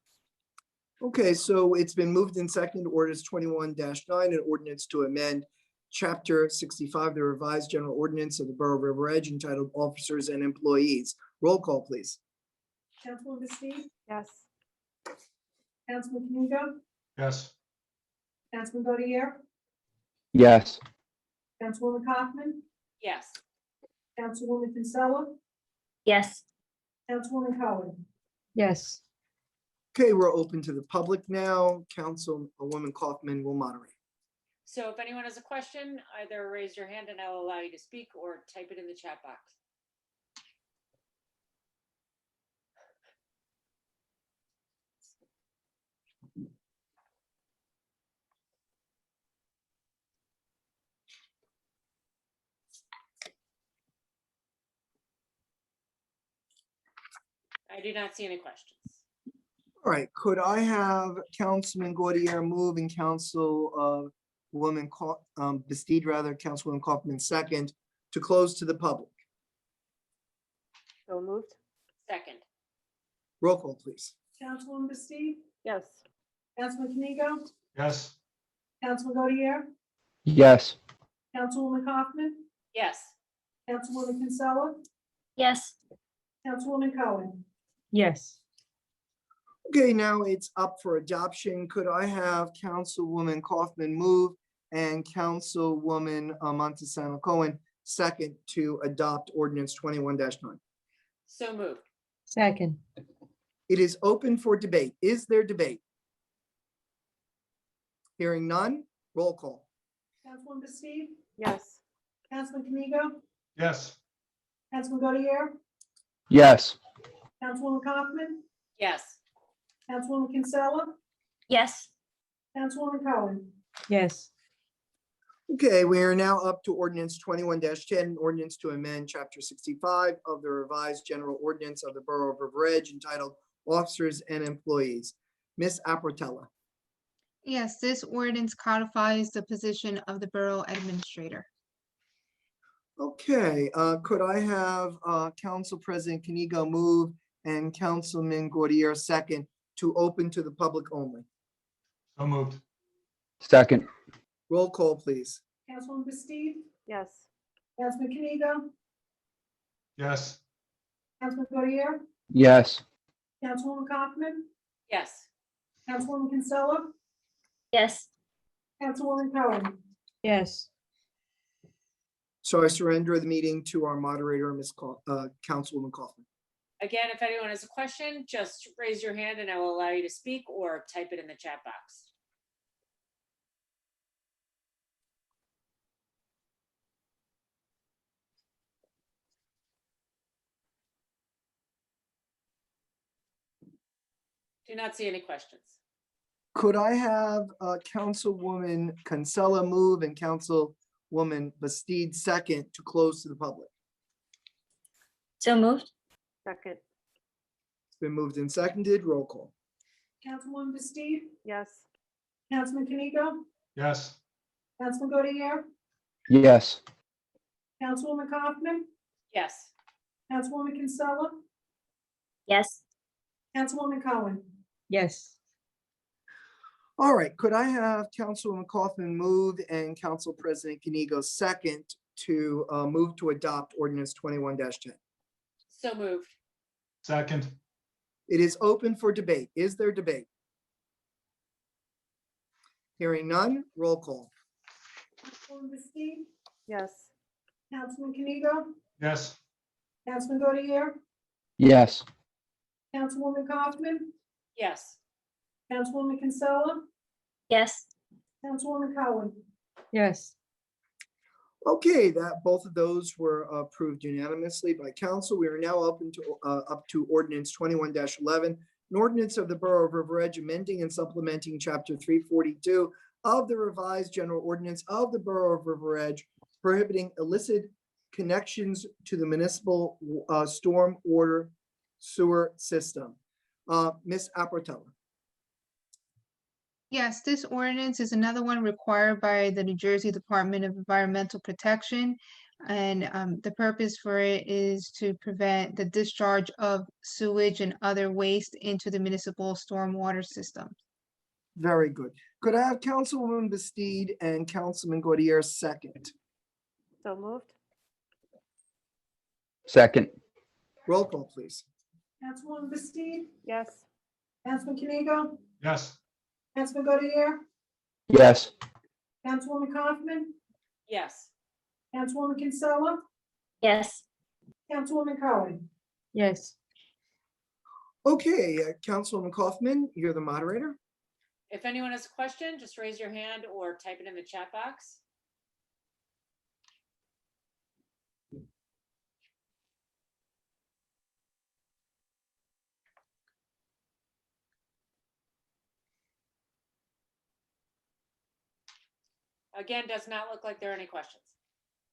Okay, so it's been moved and seconded, ordinance 21-9, an ordinance to amend Chapter 65, the revised general ordinance of the Borough of River Edge entitled Officers and Employees. Roll call, please. Councilwoman Steve, Yes. Councilman Kanigo, Yes. Councilman Godier, Yes. Councilwoman Kaufman, Yes. Councilwoman Kinsella, Yes. Councilwoman Cohen. Yes. Okay, we're open to the public now. Councilwoman Kaufman will moderate. So if anyone has a question, either raise your hand and I will allow you to speak or type it in the chat box. I do not see any questions. All right, could I have Councilman Gaudier move and Councilwoman Bastide, rather, Councilwoman Kaufman second to close to the public? So moved. Second. Roll call, please. Councilwoman Bastide, Yes. Councilman Kanigo, Yes. Councilman Godier, Yes. Councilwoman Kaufman, Yes. Councilwoman Kinsella, Yes. Councilwoman Cohen. Yes. Okay, now it's up for adoption. Could I have Councilwoman Kaufman move and Councilwoman Montesano Cohen second to adopt ordinance 21-9? So moved. Second. It is open for debate. Is there debate? Hearing none, roll call. Councilwoman Bastide, Yes. Councilman Kanigo, Yes. Councilman Godier, Yes. Councilwoman Kaufman, Yes. Councilwoman Kinsella, Yes. Councilwoman Cohen. Yes. Okay, we are now up to ordinance 21-10, ordinance to amend chapter 65 of the revised general ordinance of the Borough of River Edge entitled Officers and Employees. Ms. Apratella. Yes, this ordinance codifies the position of the Borough Administrator. Okay, could I have Council President Kanigo move and Councilman Gordier second to open to the public only? So moved. Second. Roll call, please. Councilwoman Bastu, Yes. Councilman Kanigo, Yes. Councilman Goodyear, Yes. Councilwoman Kaufman, Yes. Councilwoman Kinsella, Yes. Councilwoman Cohen. Yes. So I surrender the meeting to our moderator, Councilwoman Kaufman. Again, if anyone has a question, just raise your hand and I will allow you to speak or type it in the chat box. Do not see any questions. Could I have Councilwoman Kinsella move and Councilwoman Bastide second to close to the public? So moved. Second. It's been moved and seconded. Roll call. Councilwoman Bastu, Yes. Councilman Kanigo, Yes. Councilman Goodyear, Yes. Councilwoman Kaufman, Yes. Councilwoman Kinsella, Yes. Councilwoman Cohen. Yes. All right, could I have Councilwoman Kaufman move and Council President Kanigo second to move to adopt ordinance 21-10? So moved. Second. It is open for debate. Is there debate? Hearing none, roll call. Councilwoman Bastu, Yes. Councilman Kanigo, Yes. Councilman Goodyear, Yes. Councilwoman Kaufman, Yes. Councilwoman Kinsella, Yes. Councilwoman Cohen. Yes. Okay, that both of those were approved unanimously by council. We are now open to up to ordinance 21-11, an ordinance of the Borough of River Edge amending and supplementing chapter 342 of the revised general ordinance of the Borough of River Edge, prohibiting illicit connections to the municipal storm water sewer system. Ms. Aprotella. Yes, this ordinance is another one required by the New Jersey Department of Environmental Protection. And the purpose for it is to prevent the discharge of sewage and other waste into the municipal stormwater system. Very good. Could I have Councilwoman Bastide and Councilman Gordier second? So moved. Second. Roll call, please. Councilwoman Bastu, Yes. Councilman Kanigo, Yes. Councilman Goodyear, Yes. Councilwoman Kaufman, Yes. Councilwoman Kinsella, Yes. Councilwoman Cohen. Yes. Okay, Councilwoman Kaufman, you're the moderator. If anyone has a question, just raise your hand or type it in the chat box. Again, does not look like there are any questions.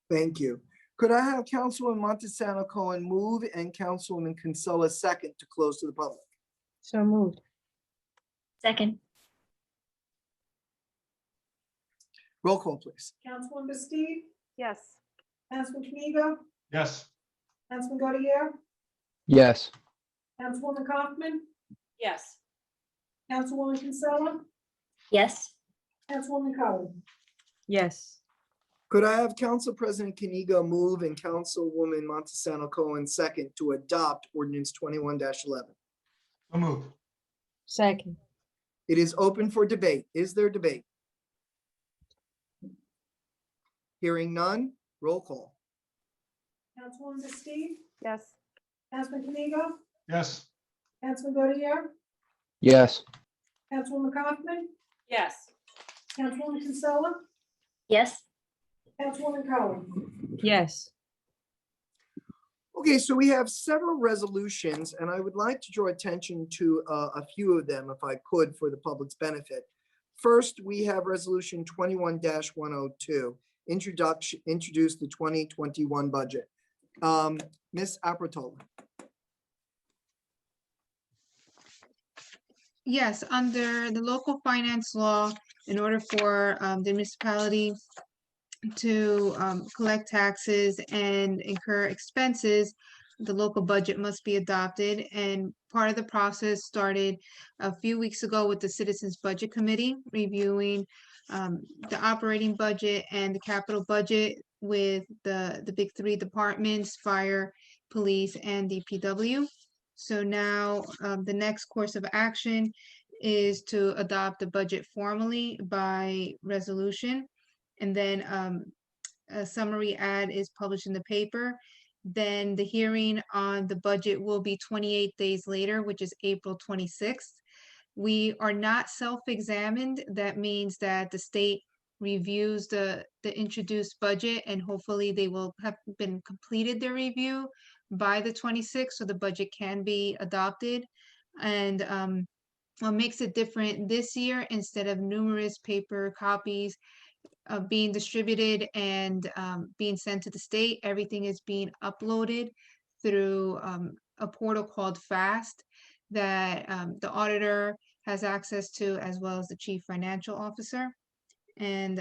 Thank you. Could I have Councilwoman Montesano Cohen move and Councilwoman Kinsella second to close to the public? So moved. Second. Roll call, please. Councilwoman Bastu, Yes. Councilman Kanigo, Yes. Councilman Goodyear, Yes. Councilwoman Kaufman, Yes. Councilwoman Kinsella, Yes. Councilwoman Cohen. Yes. Could I have Council President Kanigo move and Councilwoman Montesano Cohen second to adopt ordinance 21-11? So moved. Second. It is open for debate. Is there debate? Hearing none, roll call. Councilwoman Bastu, Yes. Councilman Kanigo, Yes. Councilman Goodyear, Yes. Councilwoman Kaufman, Yes. Councilwoman Kinsella, Yes. Councilwoman Cohen. Yes. Okay, so we have several resolutions, and I would like to draw attention to a few of them, if I could, for the public's benefit. First, we have Resolution 21-102, introduce the 2021 budget. Ms. Aprotella. Yes, under the local finance law, in order for the municipality to collect taxes and incur expenses, the local budget must be adopted. And part of the process started a few weeks ago with the Citizens Budget Committee reviewing the operating budget and the capital budget with the big three departments, fire, police, and DPW. So now the next course of action is to adopt the budget formally by resolution. And then a summary ad is published in the paper. Then the hearing on the budget will be 28 days later, which is April 26th. We are not self-examined. That means that the state reviews the introduced budget, and hopefully they will have been completed their review by the 26th, so the budget can be adopted. And what makes it different this year, instead of numerous paper copies being distributed and being sent to the state, everything is being uploaded through a portal called FAST that the auditor has access to, as well as the chief financial officer. And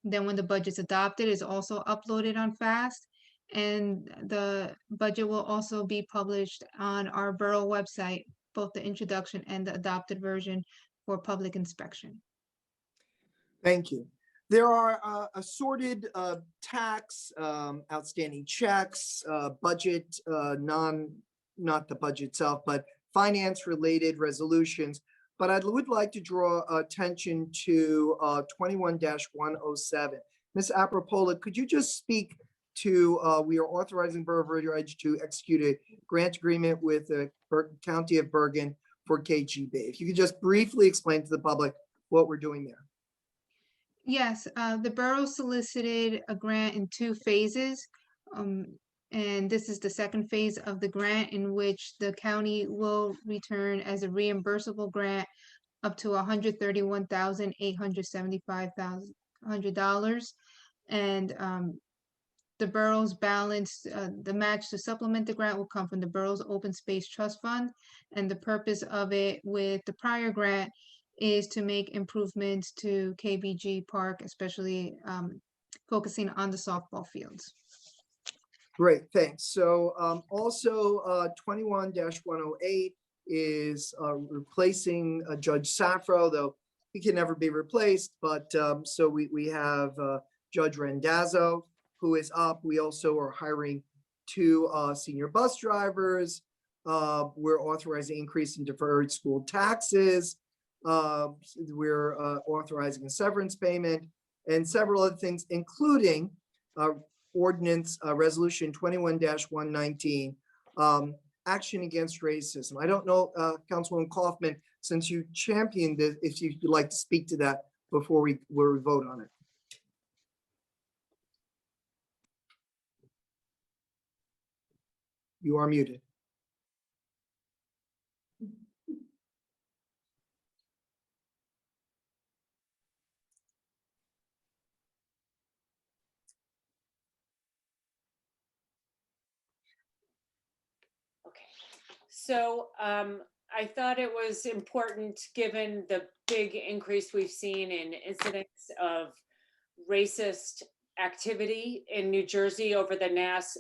then when the budget's adopted, it's also uploaded on FAST. And the budget will also be published on our borough website, both the introduction and the adopted version, for public inspection. Thank you. There are assorted tax, outstanding checks, budget, not the budget itself, but finance-related resolutions. But I would like to draw attention to 21-107. Ms. Apropola, could you just speak to, we are authorizing Borough Edge to execute a grant agreement with the County of Bergen for KGB. If you could just briefly explain to the public what we're doing there. Yes, the borough solicited a grant in 2 phases. And this is the second phase of the grant, in which the county will return as a reimbursable grant up to $131,875,100. And the borough's balance, the match to supplement the grant will come from the borough's open space trust fund. And the purpose of it with the prior grant is to make improvements to KBG Park, especially focusing on the softball fields. Great, thanks. So also 21-108 is replacing Judge Safro, though he can never be replaced. But so we have Judge Randazzo, who is up. We also are hiring 2 senior bus drivers. We're authorizing increase in deferred school taxes. We're authorizing a severance payment and several other things, including ordinance resolution 21-119, action against racism. I don't know, Councilwoman Kaufman, since you championed this, if you'd like to speak to that before we vote on it. You are muted. So I thought it was important, given the big increase we've seen in incidents of racist activity in New Jersey over the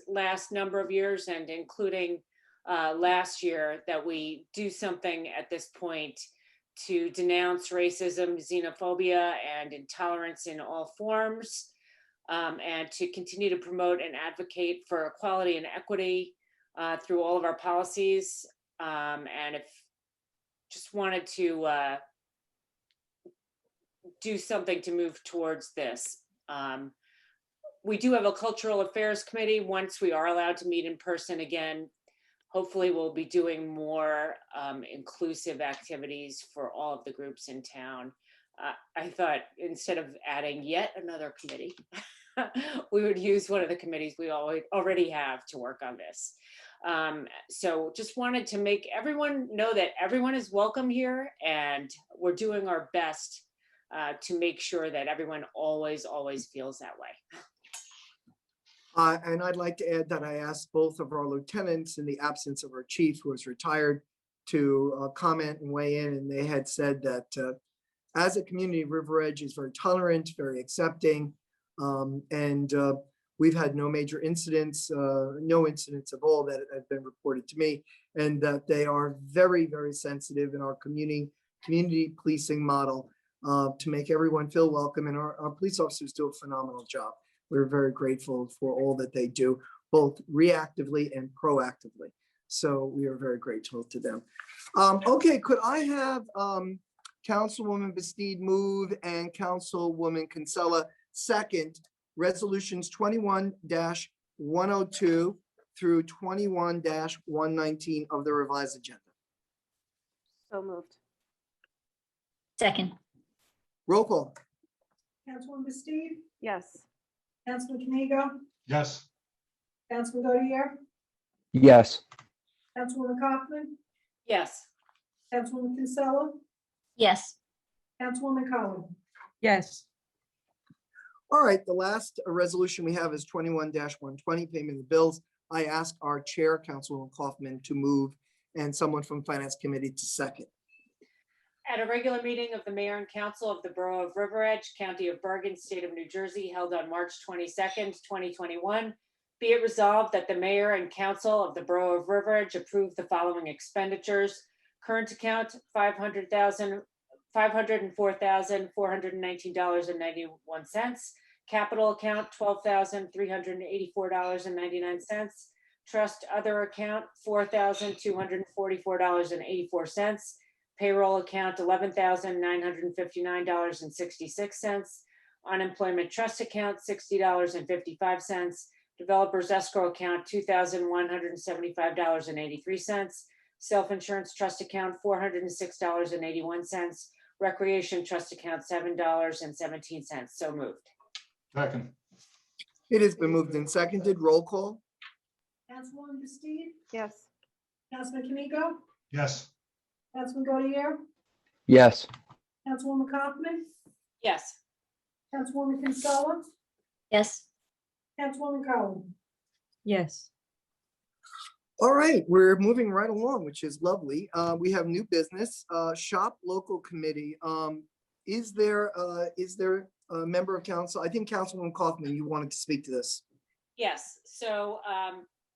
last number of years, and including last year, that we do something at this point to denounce racism, xenophobia, and intolerance in all forms, and to continue to promote and advocate for equality and equity through all of our policies. And if just wanted to do something to move towards this. We do have a cultural affairs committee. Once we are allowed to meet in person again, hopefully we'll be doing more inclusive activities for all of the groups in town. I thought instead of adding yet another committee, we would use one of the committees we already have to work on this. So just wanted to make everyone know that everyone is welcome here, and we're doing our best to make sure that everyone always feels that way. And I'd like to add that I asked both of our lieutenants, in the absence of our chief, who is retired, to comment and weigh in, and they had said that as a community, River Edge is very tolerant, very accepting. And we've had no major incidents, no incidents of all that have been reported to me, and that they are very, very sensitive in our community policing model to make everyone feel welcome. And our police officers do a phenomenal job. We're very grateful for all that they do, both reactively and proactively. So we are very grateful to them. Okay, could I have Councilwoman Bastide move and Councilwoman Kinsella second resolutions 21-102 through 21-119 of the revised agenda? So moved. Second. Roll call. Councilwoman Bastide, Yes. Councilman Kamigo, Yes. Councilman Godier, Yes. Councilwoman Kaufman, Yes. Councilwoman Kinsella, Yes. Councilwoman Cohen. Yes. All right, the last resolution we have is 21-120, payment of bills. I ask our chair, Councilwoman Kaufman, to move and someone from Finance Committee to second. At a regular meeting of the Mayor and Council of the Borough of River Edge, County of Bergen, State of New Jersey, held on March 22nd, 2021, be it resolved that the Mayor and Council of the Borough of River Edge approve the following expenditures. Current account, $504,419.91. Capital account, $12,384.99. Trust other account, $4,244.84. Payroll account, $11,959.66. Unemployment trust account, $60.55. Developers escrow account, $2,175.83. Self-insurance trust account, $406.81. Recreation trust account, $7.17. So moved. Second. It has been moved and seconded. Roll call. Councilwoman Bastide, Yes. Councilman Kamigo, Yes. Councilman Godier, Yes. Councilwoman Kaufman, Yes. Councilwoman Kinsella, Yes. Councilwoman Cohen. Yes. All right, we're moving right along, which is lovely. We have new business, shop local committee. Is there a member of council? I think Councilwoman Kaufman, you wanted to speak to this. Yes, so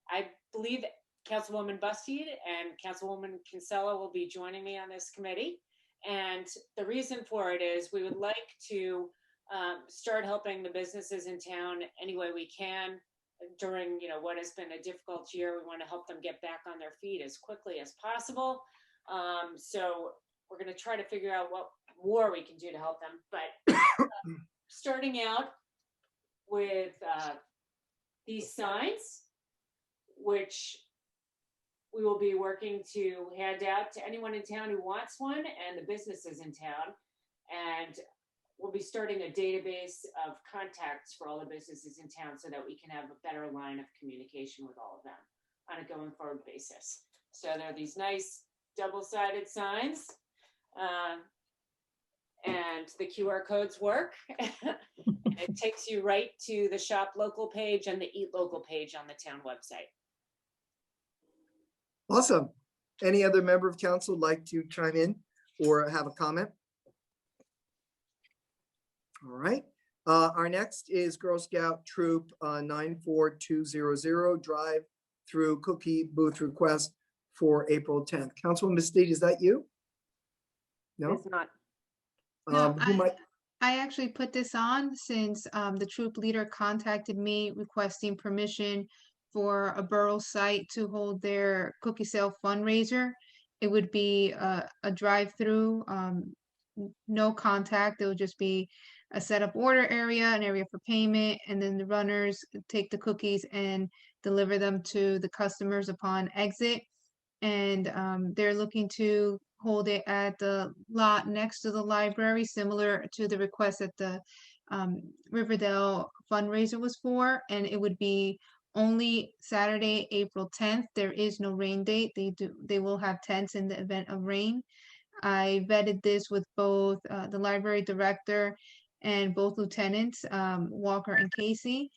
I believe Councilwoman Bastide and Councilwoman Kinsella will be joining me on this committee. And the reason for it is we would like to start helping the businesses in town any way we can during, what has been a difficult year. We want to help them get back on their feet as quickly as possible. So we're going to try to figure out what more we can do to help them. But starting out with these signs, which we will be working to hand out to anyone in town who wants one and the businesses in town. And we'll be starting a database of contacts for all the businesses in town so that we can have a better line of communication with all of them on a going forward basis. So there are these nice double-sided signs. And the QR codes work. It takes you right to the shop local page and the eat local page on the town website. Awesome. Any other member of council like to chime in or have a comment? All right. Our next is Girl Scout Troop 94200 drive through cookie booth request for April 10th. Councilwoman Bastide, is that you? No? It's not. No, Who might? I actually put this on since the troop leader contacted me requesting permission for a borough site to hold their cookie sale fundraiser. It would be a drive-through, no contact. It would just be a setup order area, an area for payment, and then the runners take the cookies and deliver them to the customers upon exit. And they're looking to hold it at the lot next to the library, similar to the request that the Riverdale fundraiser was for. And it would be only Saturday, April 10th. There is no rain date. They will have tents in the event of rain. I vetted this with both the library director and both lieutenants, Walker and Casey,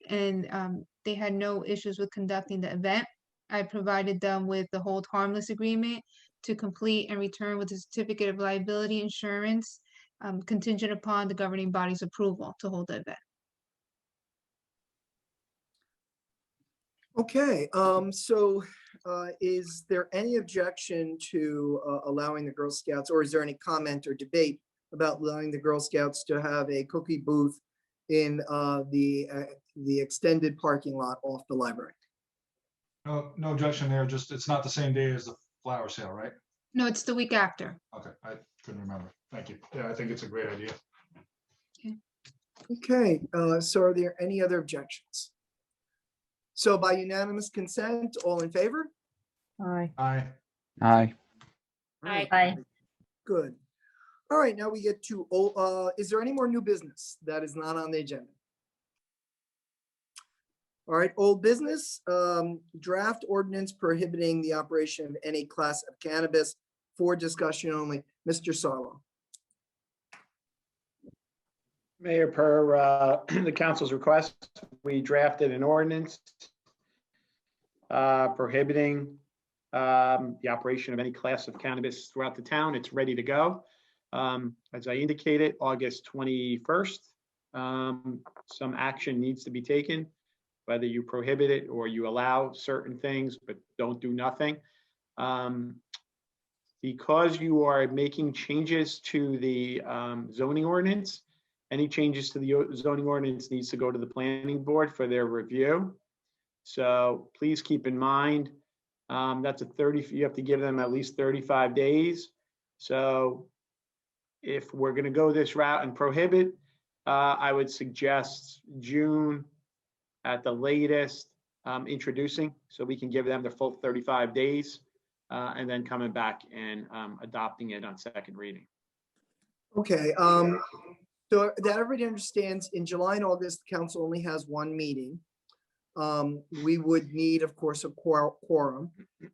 and they had no issues with conducting the event. I provided them with the hold harmless agreement to complete and return with a certificate of liability insurance contingent upon the governing body's approval to hold the event. Okay, is there any objection to allowing the Girl Scouts, or is there any comment or debate about allowing the Girl Scouts to have a cookie booth in the extended parking lot off the library? No objection there, just it's not the same day as the flower sale, right? No, it's the week after. Okay, I couldn't remember. Thank you. Yeah, I think it's a great idea. Okay, so are there any other objections? So by unanimous consent, all in favor? Aye. Aye. Aye. Aye. Good. All right, now we get to, is there any more new business that is not on the agenda? All right, old business, draft ordinance prohibiting the operation of any class of cannabis for discussion only. Mr. Sarlo. Mayor, per the council's request, we drafted an ordinance prohibiting the operation of any class of cannabis throughout the town. It's ready to go. As I indicated, August 21st, some action needs to be taken, whether you prohibit it or you allow certain things, but don't do nothing. Because you are making changes to the zoning ordinance, any changes to the zoning ordinance needs to go to the planning board for their review. So please keep in mind, that's you have to give them at least 35 days. So if we're going to go this route and prohibit, I would suggest June at the latest, introducing, so we can give them the full 35 days and then coming back and adopting it on second reading. Okay, so that everybody understands, in July and August, the council only has one meeting. We would need, of course, a quorum.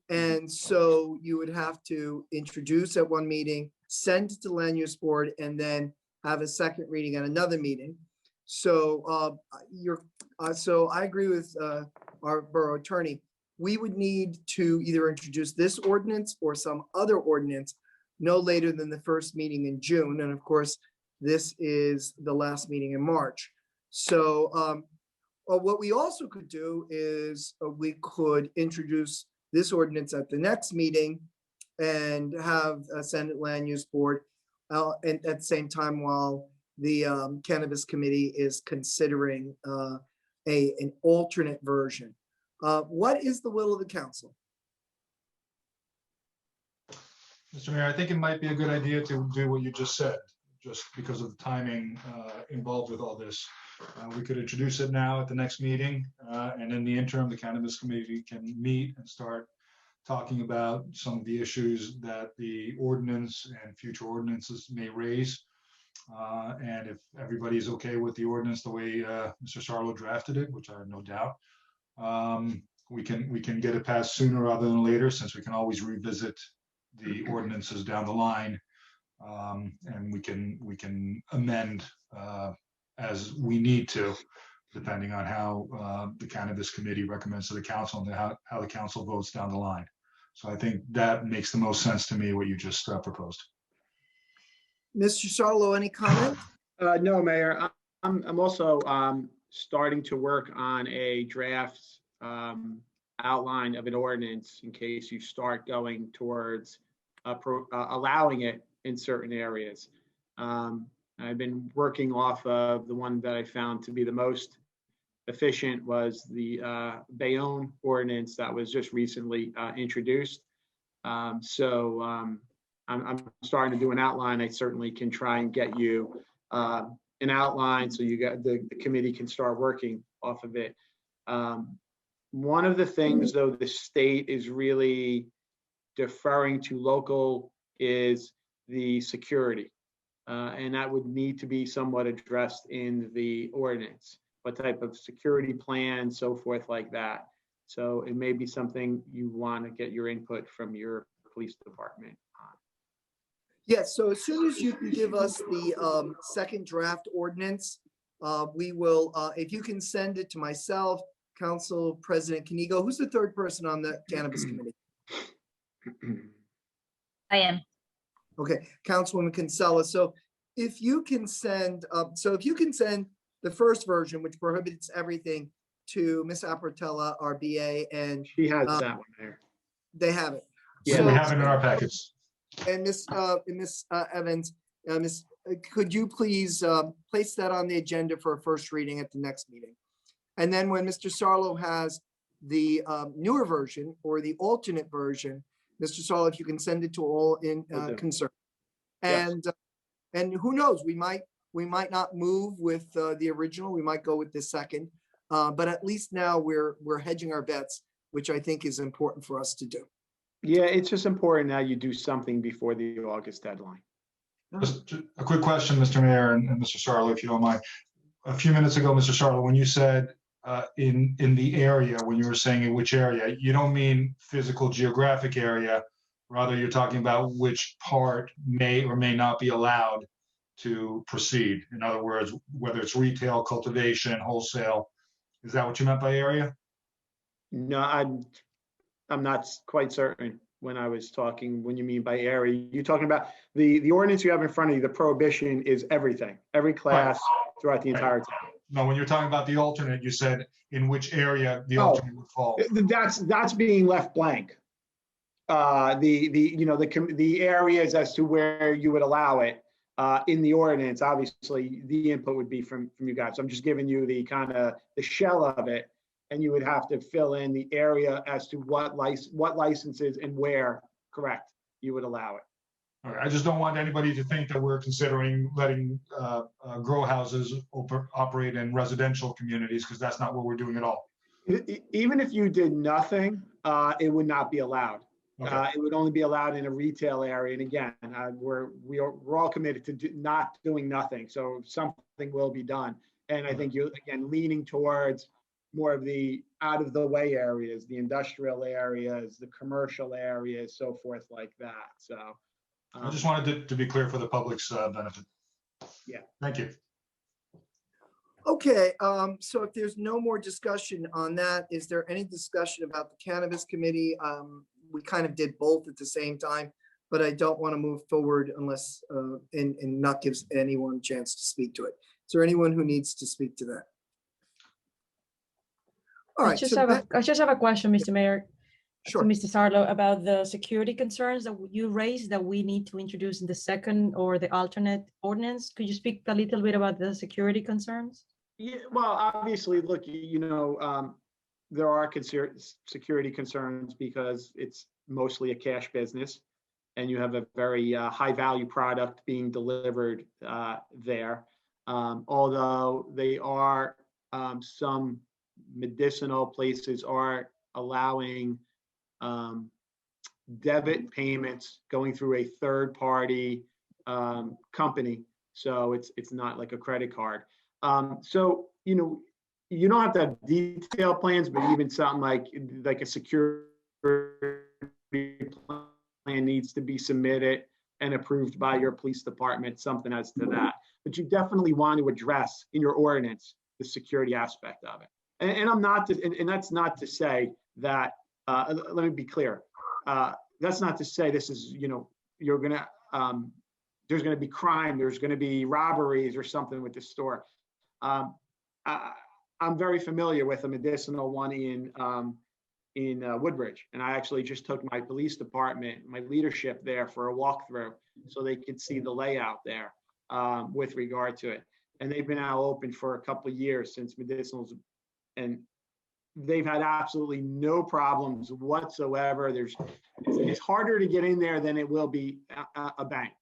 And so you would have to introduce at one meeting, send it to land use board, and then have a second reading at another meeting. So so I agree with our borough attorney. We would need to either introduce this ordinance or some other ordinance no later than the first meeting in June. And of course, this is the last meeting in March. So what we also could do is we could introduce this ordinance at the next meeting and have a Senate Land Use Board and at the same time while the Cannabis Committee is considering an alternate version. What is the will of the council? Mr. Mayor, I think it might be a good idea to do what you just said, just because of the timing involved with all this. We could introduce it now at the next meeting, and in the interim, the Cannabis Committee can meet and start talking about some of the issues that the ordinance and future ordinances may raise. And if everybody is okay with the ordinance the way Mr. Sarlo drafted it, which I have no doubt, we can get it passed sooner rather than later, since we can always revisit the ordinances down the line, and we can amend as we need to, depending on how the Cannabis Committee recommends to the council and how the council votes down the line. So I think that makes the most sense to me, what you just proposed. Mr. Sarlo, any comment? No, Mayor. I'm also starting to work on a draft outline of an ordinance in case you start going towards allowing it in certain areas. I've been working off of the one that I found to be the most efficient was the Bayonne ordinance that was just recently introduced. So I'm starting to do an outline. I certainly can try and get you an outline so you got the committee can start working off of it. One of the things, though, the state is really deferring to local is the security. And that would need to be somewhat addressed in the ordinance. What type of security plan, so forth like that. So it may be something you want to get your input from your police department on. Yes, so as soon as you can give us the second draft ordinance, we will, if you can send it to myself, Council President Kanigo, who's the third person on the Cannabis Committee? I am. Okay, Councilwoman Kinsella. So if you can send, the first version, which prohibits everything, to Ms. Apratella, our BA, and She has uh, that one there. they have it. Yeah, we have it in our packets. And Ms. Evans, could you please place that on the agenda for a first reading at the next meeting? And then when Mr. Sarlo has the newer version or the alternate version, Mr. Sarlo, if you can send it to all in Will do. concern. Yes. And who knows, we might not move with the original, we might go with the second. But at least now we're hedging our bets, which I think is important for us to do. Yeah, it's just important now you do something before the August deadline. Just a quick question, Mr. Mayor and Mr. Sarlo, if you don't mind. A few minutes ago, Mr. Sarlo, when you said in the area, when you were saying in which area, you don't mean physical geographic area. Rather, you're talking about which part may or may not be allowed to proceed. In other words, whether it's retail, cultivation, wholesale. Is that what you meant by area? No, I'm not quite certain when I was talking, when you mean by area. You're talking about the ordinance you have in front of you, the prohibition is everything, every class throughout the entire town. No, when you're talking about the alternate, you said in which area the Oh. alternate would fall. That's being left blank. The areas as to where you would allow it in the ordinance, obviously the input would be from you guys. So I'm just giving you the kind of the shell of it, and you would have to fill in the area as to what licenses and where, correct, you would allow it. All right, I just don't want anybody to think that we're considering letting grow houses operate in residential communities, because that's not what we're doing at all. Even if you did nothing, it would not be allowed. Okay. It would only be allowed in a retail area. And again, we're all committed to not doing nothing. So something will be done. And I think you're, again, leaning towards more of the out of the way areas, the industrial areas, the commercial areas, so forth like that. So I just wanted to be clear for the public's benefit. Yeah. Thank you. Okay, so if there's no more discussion on that, is there any discussion about the cannabis committee? We kind of did both at the same time, but I don't want to move forward unless, and not gives anyone a chance to speak to it. Is there anyone who needs to speak to that? All right. I just have a question, Mr. Mayor. Sure. To Mr. Sarlo, about the security concerns that you raised that we need to introduce in the second or the alternate ordinance. Could you speak a little bit about the security concerns? Yeah, well, obviously, look, there are security concerns because it's mostly a cash business, and you have a very high value product being delivered there. Although they are some medicinal places are allowing debit payments going through a third party company, so it's not like a credit card. So you don't have to have detailed plans, but even something like a security plan needs to be submitted and approved by your police department, something as to that. But you definitely want to address in your ordinance the security aspect of it. And I'm not, and that's not to say that. Let me be clear. That's not to say this is, you're gonna, there's gonna be crime, there's gonna be robberies or something with the store. I'm very familiar with a medicinal one in Woodbridge, and I actually just took my police department, my leadership there for a walkthrough, so they could see the layout there with regard to it. And they've been now open for a couple of years since medicinals, and they've had absolutely no problems whatsoever. It's harder to get in there than it will be a bank.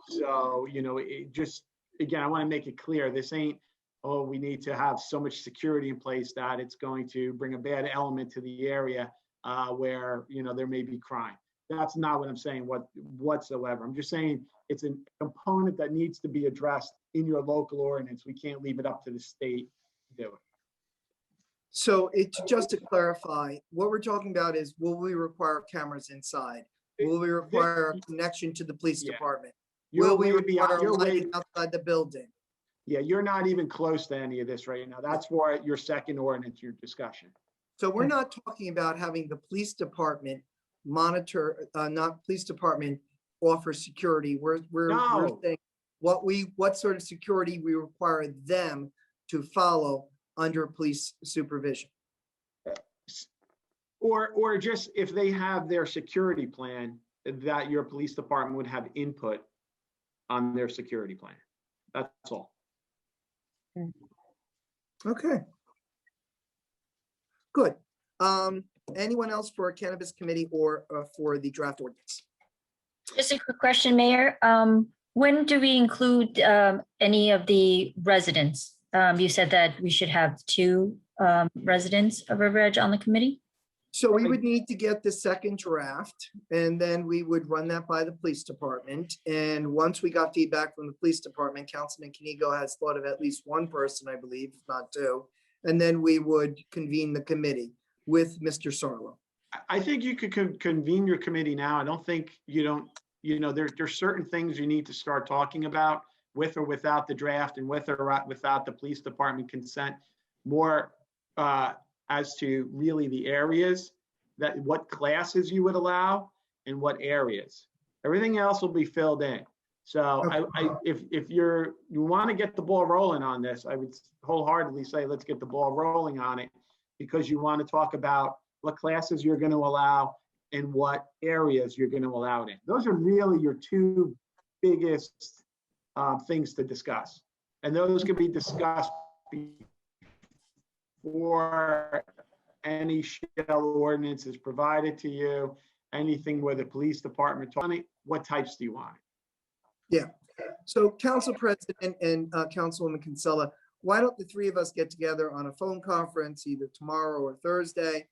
So, it just, again, I want to make it clear, this ain't, oh, we need to have so much security in place that it's going to bring a bad element to the area where, there may be crime. That's not what I'm saying whatsoever. I'm just saying it's a component that needs to be addressed in your local ordinance. We can't leave it up to the state to do it. So just to clarify, what we're talking about is, will we require cameras inside? Will we require a connection to the police department? Will we require lighting outside the building? Yeah, you're not even close to any of this right now. That's for your second ordinance, your discussion. So we're not talking about having the police department monitor, not police department offer security. We're saying what sort of security we require them to follow under police supervision. Or just if they have their security plan, that your police department would have input on their security plan. That's all. Okay. Good. Anyone else for cannabis committee or for the draft ordinance? Just a quick question, Mayor. When do we include any of the residents? You said that we should have 2 residents of River Edge on the committee? So we would need to get the second draft, and then we would run that by the police department. And once we got feedback from the police department, Councilman Kanigo has thought of at least 1 person, I believe, if not 2. And then we would convene the committee with Mr. Sarlo. I think you could convene your committee now. I don't think there's certain things you need to start talking about with or without the draft and with or without the police department consent, more as to really the areas that what classes you would allow and what areas. Everything else will be filled in. So if you want to get the ball rolling on this, I would wholeheartedly say let's get the ball rolling on it, because you want to talk about what classes you're going to allow and what areas you're going to allow it in. Those are really your 2 biggest things to discuss. And those can be discussed before any shell ordinance is provided to you, anything where the police department, what types do you want? Yeah. So Council President and Councilwoman Kinsella, why don't the 3 of us get together on a phone conference either tomorrow or Thursday,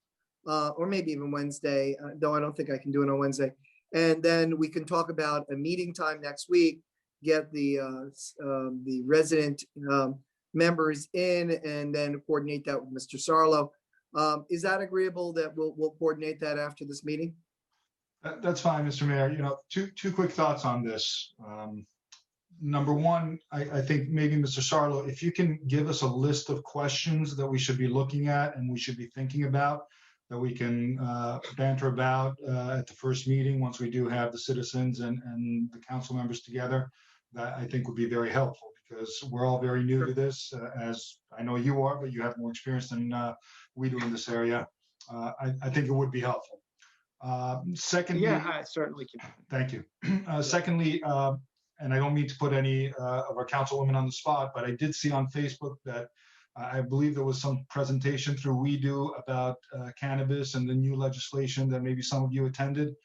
or maybe even Wednesday, though I don't think I can do it on Wednesday. And then we can talk about a meeting time next week, get the resident members in, and then coordinate that with Mr. Sarlo. Is that agreeable that we'll coordinate that after this meeting? That's fine, Mr. Mayor. Two quick thoughts on this. Number one, I think maybe Mr. Sarlo, if you can give us a list of questions that we should be looking at and we should be thinking about, that we can banter about at the first meeting once we do have the citizens and the council members together, that I think would be very helpful, because we're all very new to this, as I know you are, but you have more experience than we do in this area. I think it would be helpful. Secondly, yeah, I certainly can. Thank you. Secondly, and I don't mean to put any of our councilwomen on the spot, but I did see on Facebook that I believe there was some presentation through WeDo about cannabis and the new legislation that maybe some of you attended.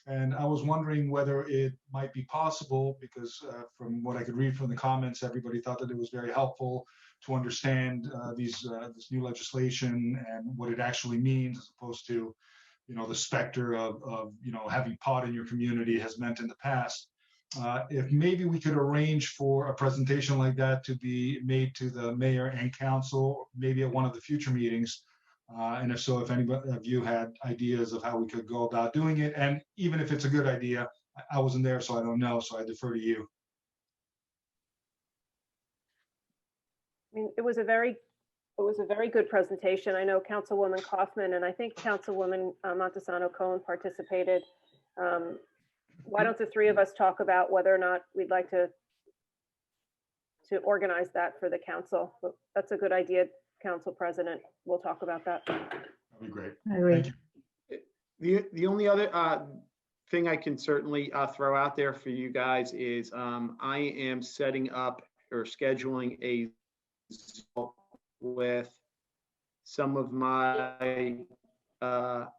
And I was wondering whether it might be possible, because from what I could read from the comments, everybody thought that it was very helpful to understand this new legislation and what it actually means, as opposed to, the specter of having pot in your community has meant in the past. If maybe we could arrange for a presentation like that to be made to the mayor and council, maybe at one of the future meetings. And if so, if anybody of you had ideas of how we could go about doing it, and even if it's a good idea, I wasn't there, so I don't know, so I defer to you. I mean, it was a very good presentation. I know Councilwoman Kaufman and I think Councilwoman Montesano Cohen participated. Why don't the 3 of us talk about whether or not we'd like to organize that for the council? That's a good idea, Council President. We'll talk about that. That'd be great. I agree. Thank you. The only other thing I can certainly throw out there for you guys is I am setting up or scheduling a Zoom with some of my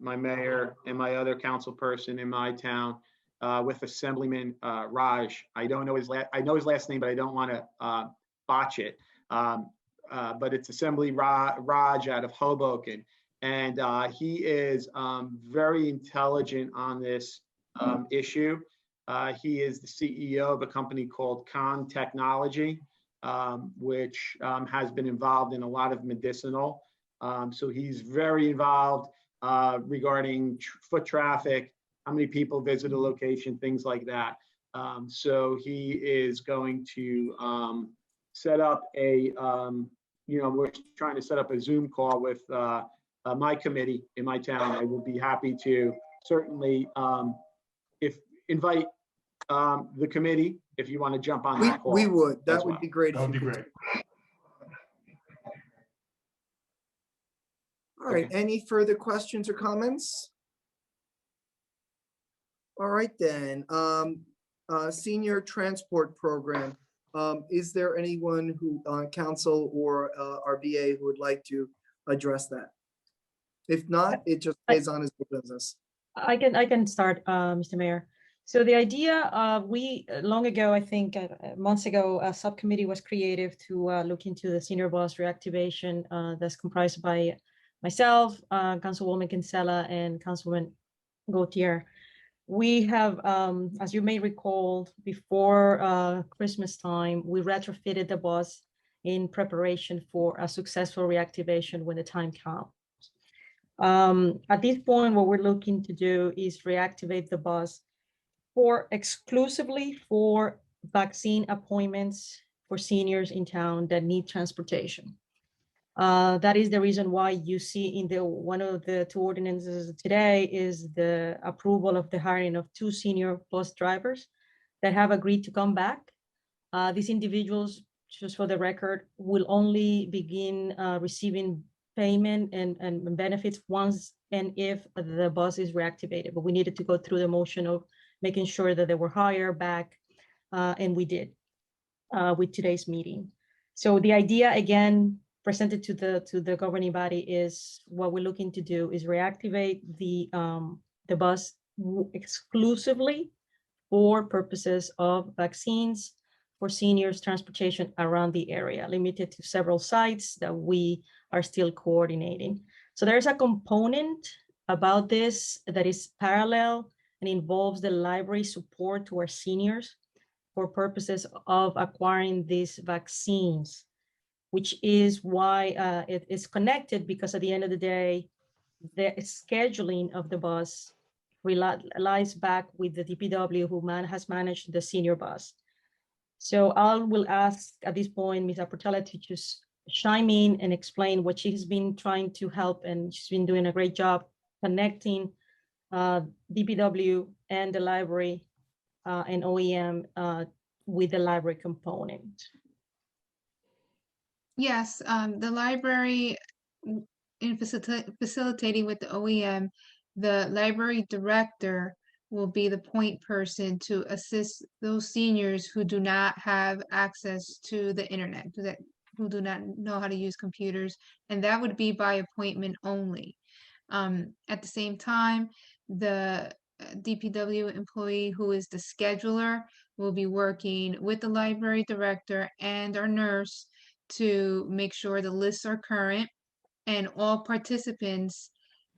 mayor and my other council person in my town, with Assemblyman Raj. I know his last name, but I don't want to botch it. But it's Assembly Raj out of Hoboken, and he is very intelligent on this issue. He is the CEO of a company called Con Technology, which has been involved in a lot of medicinal. So he's very involved regarding foot traffic, how many people visit a location, things like that. So he is going to set up a, we're trying to set up a Zoom call with my committee in my town. I will be happy to certainly invite the committee if you want to jump on that call. We would. That as would well. be great. That would be great. All right, Okay. any further questions or comments? All right then, senior transport program. Is there anyone who on council or RBA who would like to address that? If not, it just stays on as business. I can start, Mr. Mayor. So the idea, long ago, I think months ago, a subcommittee was created to look into the senior bus reactivation that's comprised by myself, Councilwoman Kinsella, and Councilman Gautier. We have, as you may recall, before Christmas time, we retrofitted the bus in preparation for a successful reactivation when the time comes. At this point, what we're looking to do is reactivate the bus exclusively for vaccine appointments for seniors in town that need transportation. That is the reason why you see in one of the two ordinances today is the approval of the hiring of 2 senior bus drivers that have agreed to come back. These individuals, just for the record, will only begin receiving payment and benefits once and if the bus is reactivated. But we needed to go through the motion of making sure that they were hired back, and we did with today's meeting. So the idea, again, presented to the governing body is what we're looking to do is reactivate the bus exclusively for purposes of vaccines for seniors transportation around the area, limited to several sites that we are still coordinating. So there's a component about this that is parallel and involves the library support to our seniors for purposes of acquiring these vaccines, which is why it is connected, because at the end of the day, the scheduling of the bus lies back with the DPW who has managed the senior bus. So I will ask at this point, Ms. Portela to just chime in and explain what she's been trying to help, and she's been doing a great job connecting DPW and the library and OEM with the library component. Yes, the library in facilitating with the OEM, the library director will be the point person to assist those seniors who do not have access to the internet, who do not know how to use computers, and that would be by appointment only. At the same time, the DPW employee who is the scheduler will be working with the library director and our nurse to make sure the lists are current, and all participants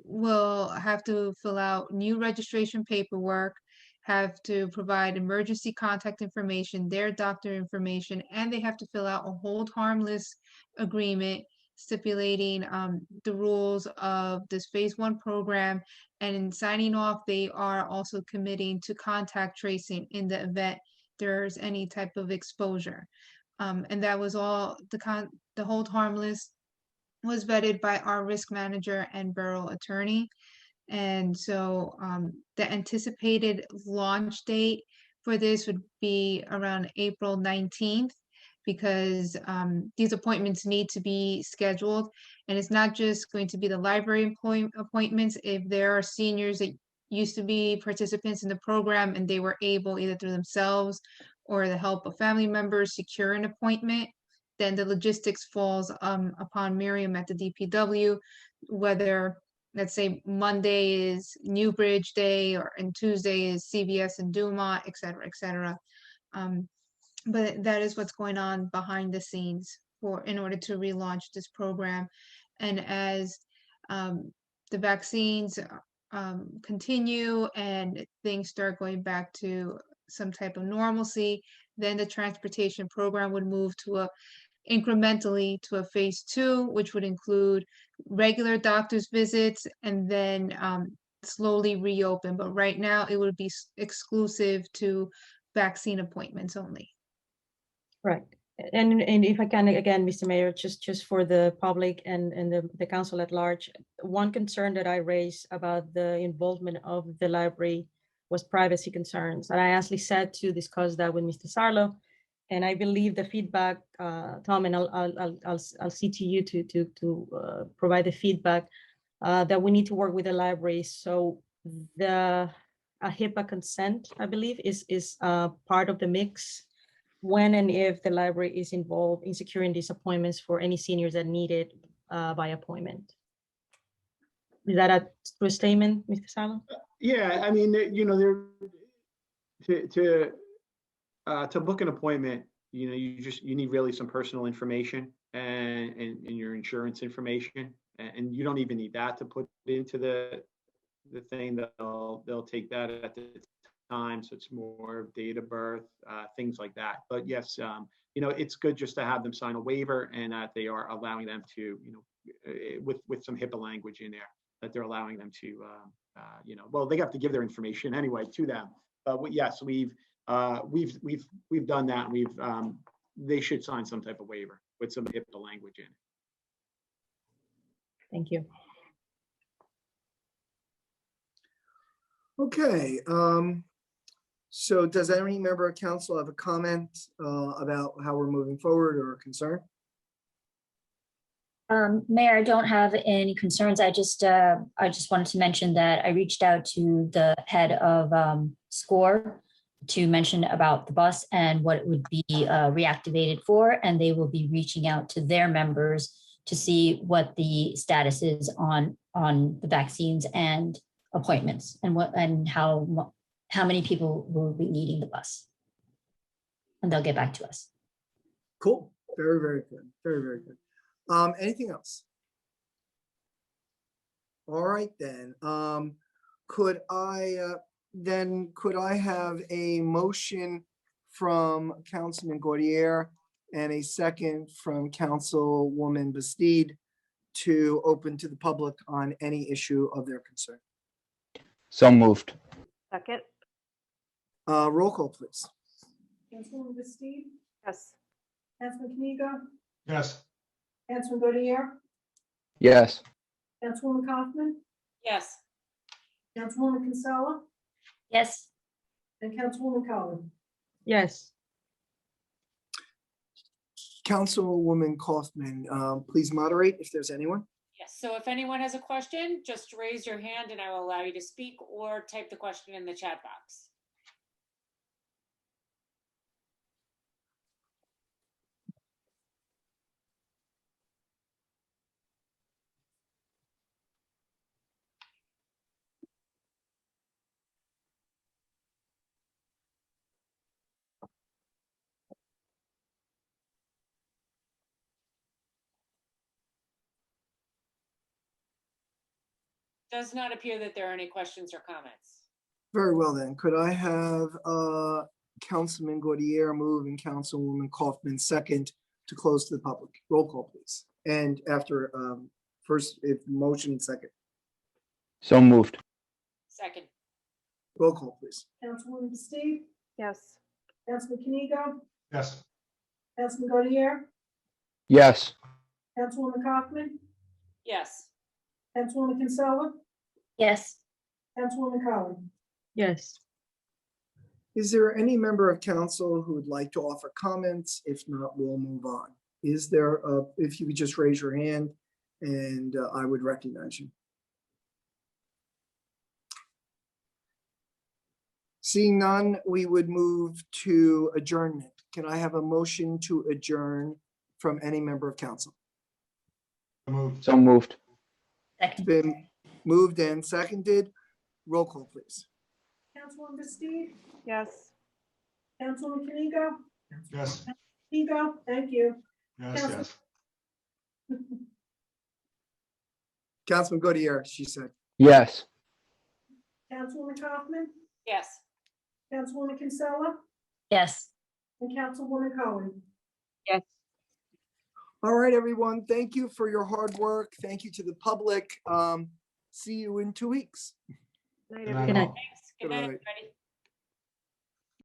will have to fill out new registration paperwork, have to provide emergency contact information, their doctor information, and they have to fill out a hold harmless agreement stipulating the rules of this phase 1 program. And in signing off, they are also committing to contact tracing in the event there's any type of exposure. And that was all, the hold harmless was vetted by our risk manager and borough attorney. And so the anticipated launch date for this would be around April 19th, because these appointments need to be scheduled. And it's not just going to be the library appointments. If there are seniors that used to be participants in the program and they were able, either through themselves or the help of family members, secure an appointment, then the logistics falls upon Miriam at the DPW, whether, let's say, Monday is Newbridge Day and Tuesday is CVS and Dumont, et cetera, et cetera. But that is what's going on behind the scenes in order to relaunch this program. And as the vaccines continue and things start going back to some type of normalcy, then the transportation program would move to incrementally to a phase 2, which would include regular doctor's visits and then slowly reopen. But right now it would be exclusive to vaccine appointments only. Right. And if I can, again, Mr. Mayor, just for the public and the council at large, one concern that I raised about the involvement of the library was privacy concerns. And I actually said to discuss that with Mr. Sarlo, and I believe the feedback, Tom, and I'll see to you to provide the feedback. that we need to work with the library. So a HIPAA consent, I believe, is part of the mix when and if the library is involved in securing these appointments for any seniors that need it by appointment. Is that a true statement, Mr. Salo? Yeah, I mean, to book an appointment, you need really some personal information and your insurance information, and you don't even need that to put into the thing. They'll take that at the time, so it's more date of birth, things like that. But yes, it's good just to have them sign a waiver, and that they are allowing them to, with some HIPAA language in there, that they're allowing them to, well, they have to give their information anyway to them. But yes, we've done that. They should sign some type of waiver with some HIPAA language in it. Thank you. Okay, so does any member of council have a comment about how we're moving forward or a concern? Mayor, I don't have any concerns. I just wanted to mention that I reached out to the head of SCORE to mention about the bus and what it would be reactivated for, and they will be reaching out to their members to see what the status is on the vaccines and appointments and how many people will be needing the bus. And they'll get back to us. Cool, very, very good, very, very good. Anything else? All right, then. Could I have a motion from Councilman Gaudier and a second from Councilwoman Bastide to open to the public on any issue of their concern? So moved. Second. Roll call, please. Councilwoman Bastide? Yes. Councilman Kamigo? Yes. Councilman Gaudier? Yes. Councilwoman Kaufman? Yes. Councilwoman Kinsella? Yes. And Councilwoman Cohen? Yes. Councilwoman Kaufman, please moderate if there's anyone. Yes, so if anyone has a question, just raise your hand and I will allow you to speak, or type the question in the chat box. Does not appear that there are any questions or comments. Very well then, could I have Councilman Gaudier move and Councilwoman Kaufman second to close to the public? Roll call, please. And after first, if motion second. So moved. Second. Roll call, please. Councilwoman Bastide? Yes. Councilman Kamigo? Yes. Councilman Gaudier? Yes. Councilwoman Kaufman? Yes. Councilwoman Kinsella? Yes. Councilwoman Cohen? Yes. Is there any member of council who would like to offer comments? If not, we'll move on. Is there, if you could just raise your hand and I would recognize you. Seeing none, we would move to adjournment. Can I have a motion to adjourn from any member of council? So moved. It's been moved and seconded. Roll call, please. Councilwoman Bastide? Yes. Councilwoman Kamigo? Yes. Kamigo, thank you. Yes. Yes. Councilman Gaudier, she said. Yes. Councilwoman Kaufman? Yes. Councilwoman Kinsella? Yes. And Councilwoman Cohen? Yes. All right, everyone. Thank you for your hard work. Thank you to the public. See you in 2 weeks. Night, Good everyone. night. Good night. Thanks. Good night, Good night. everybody.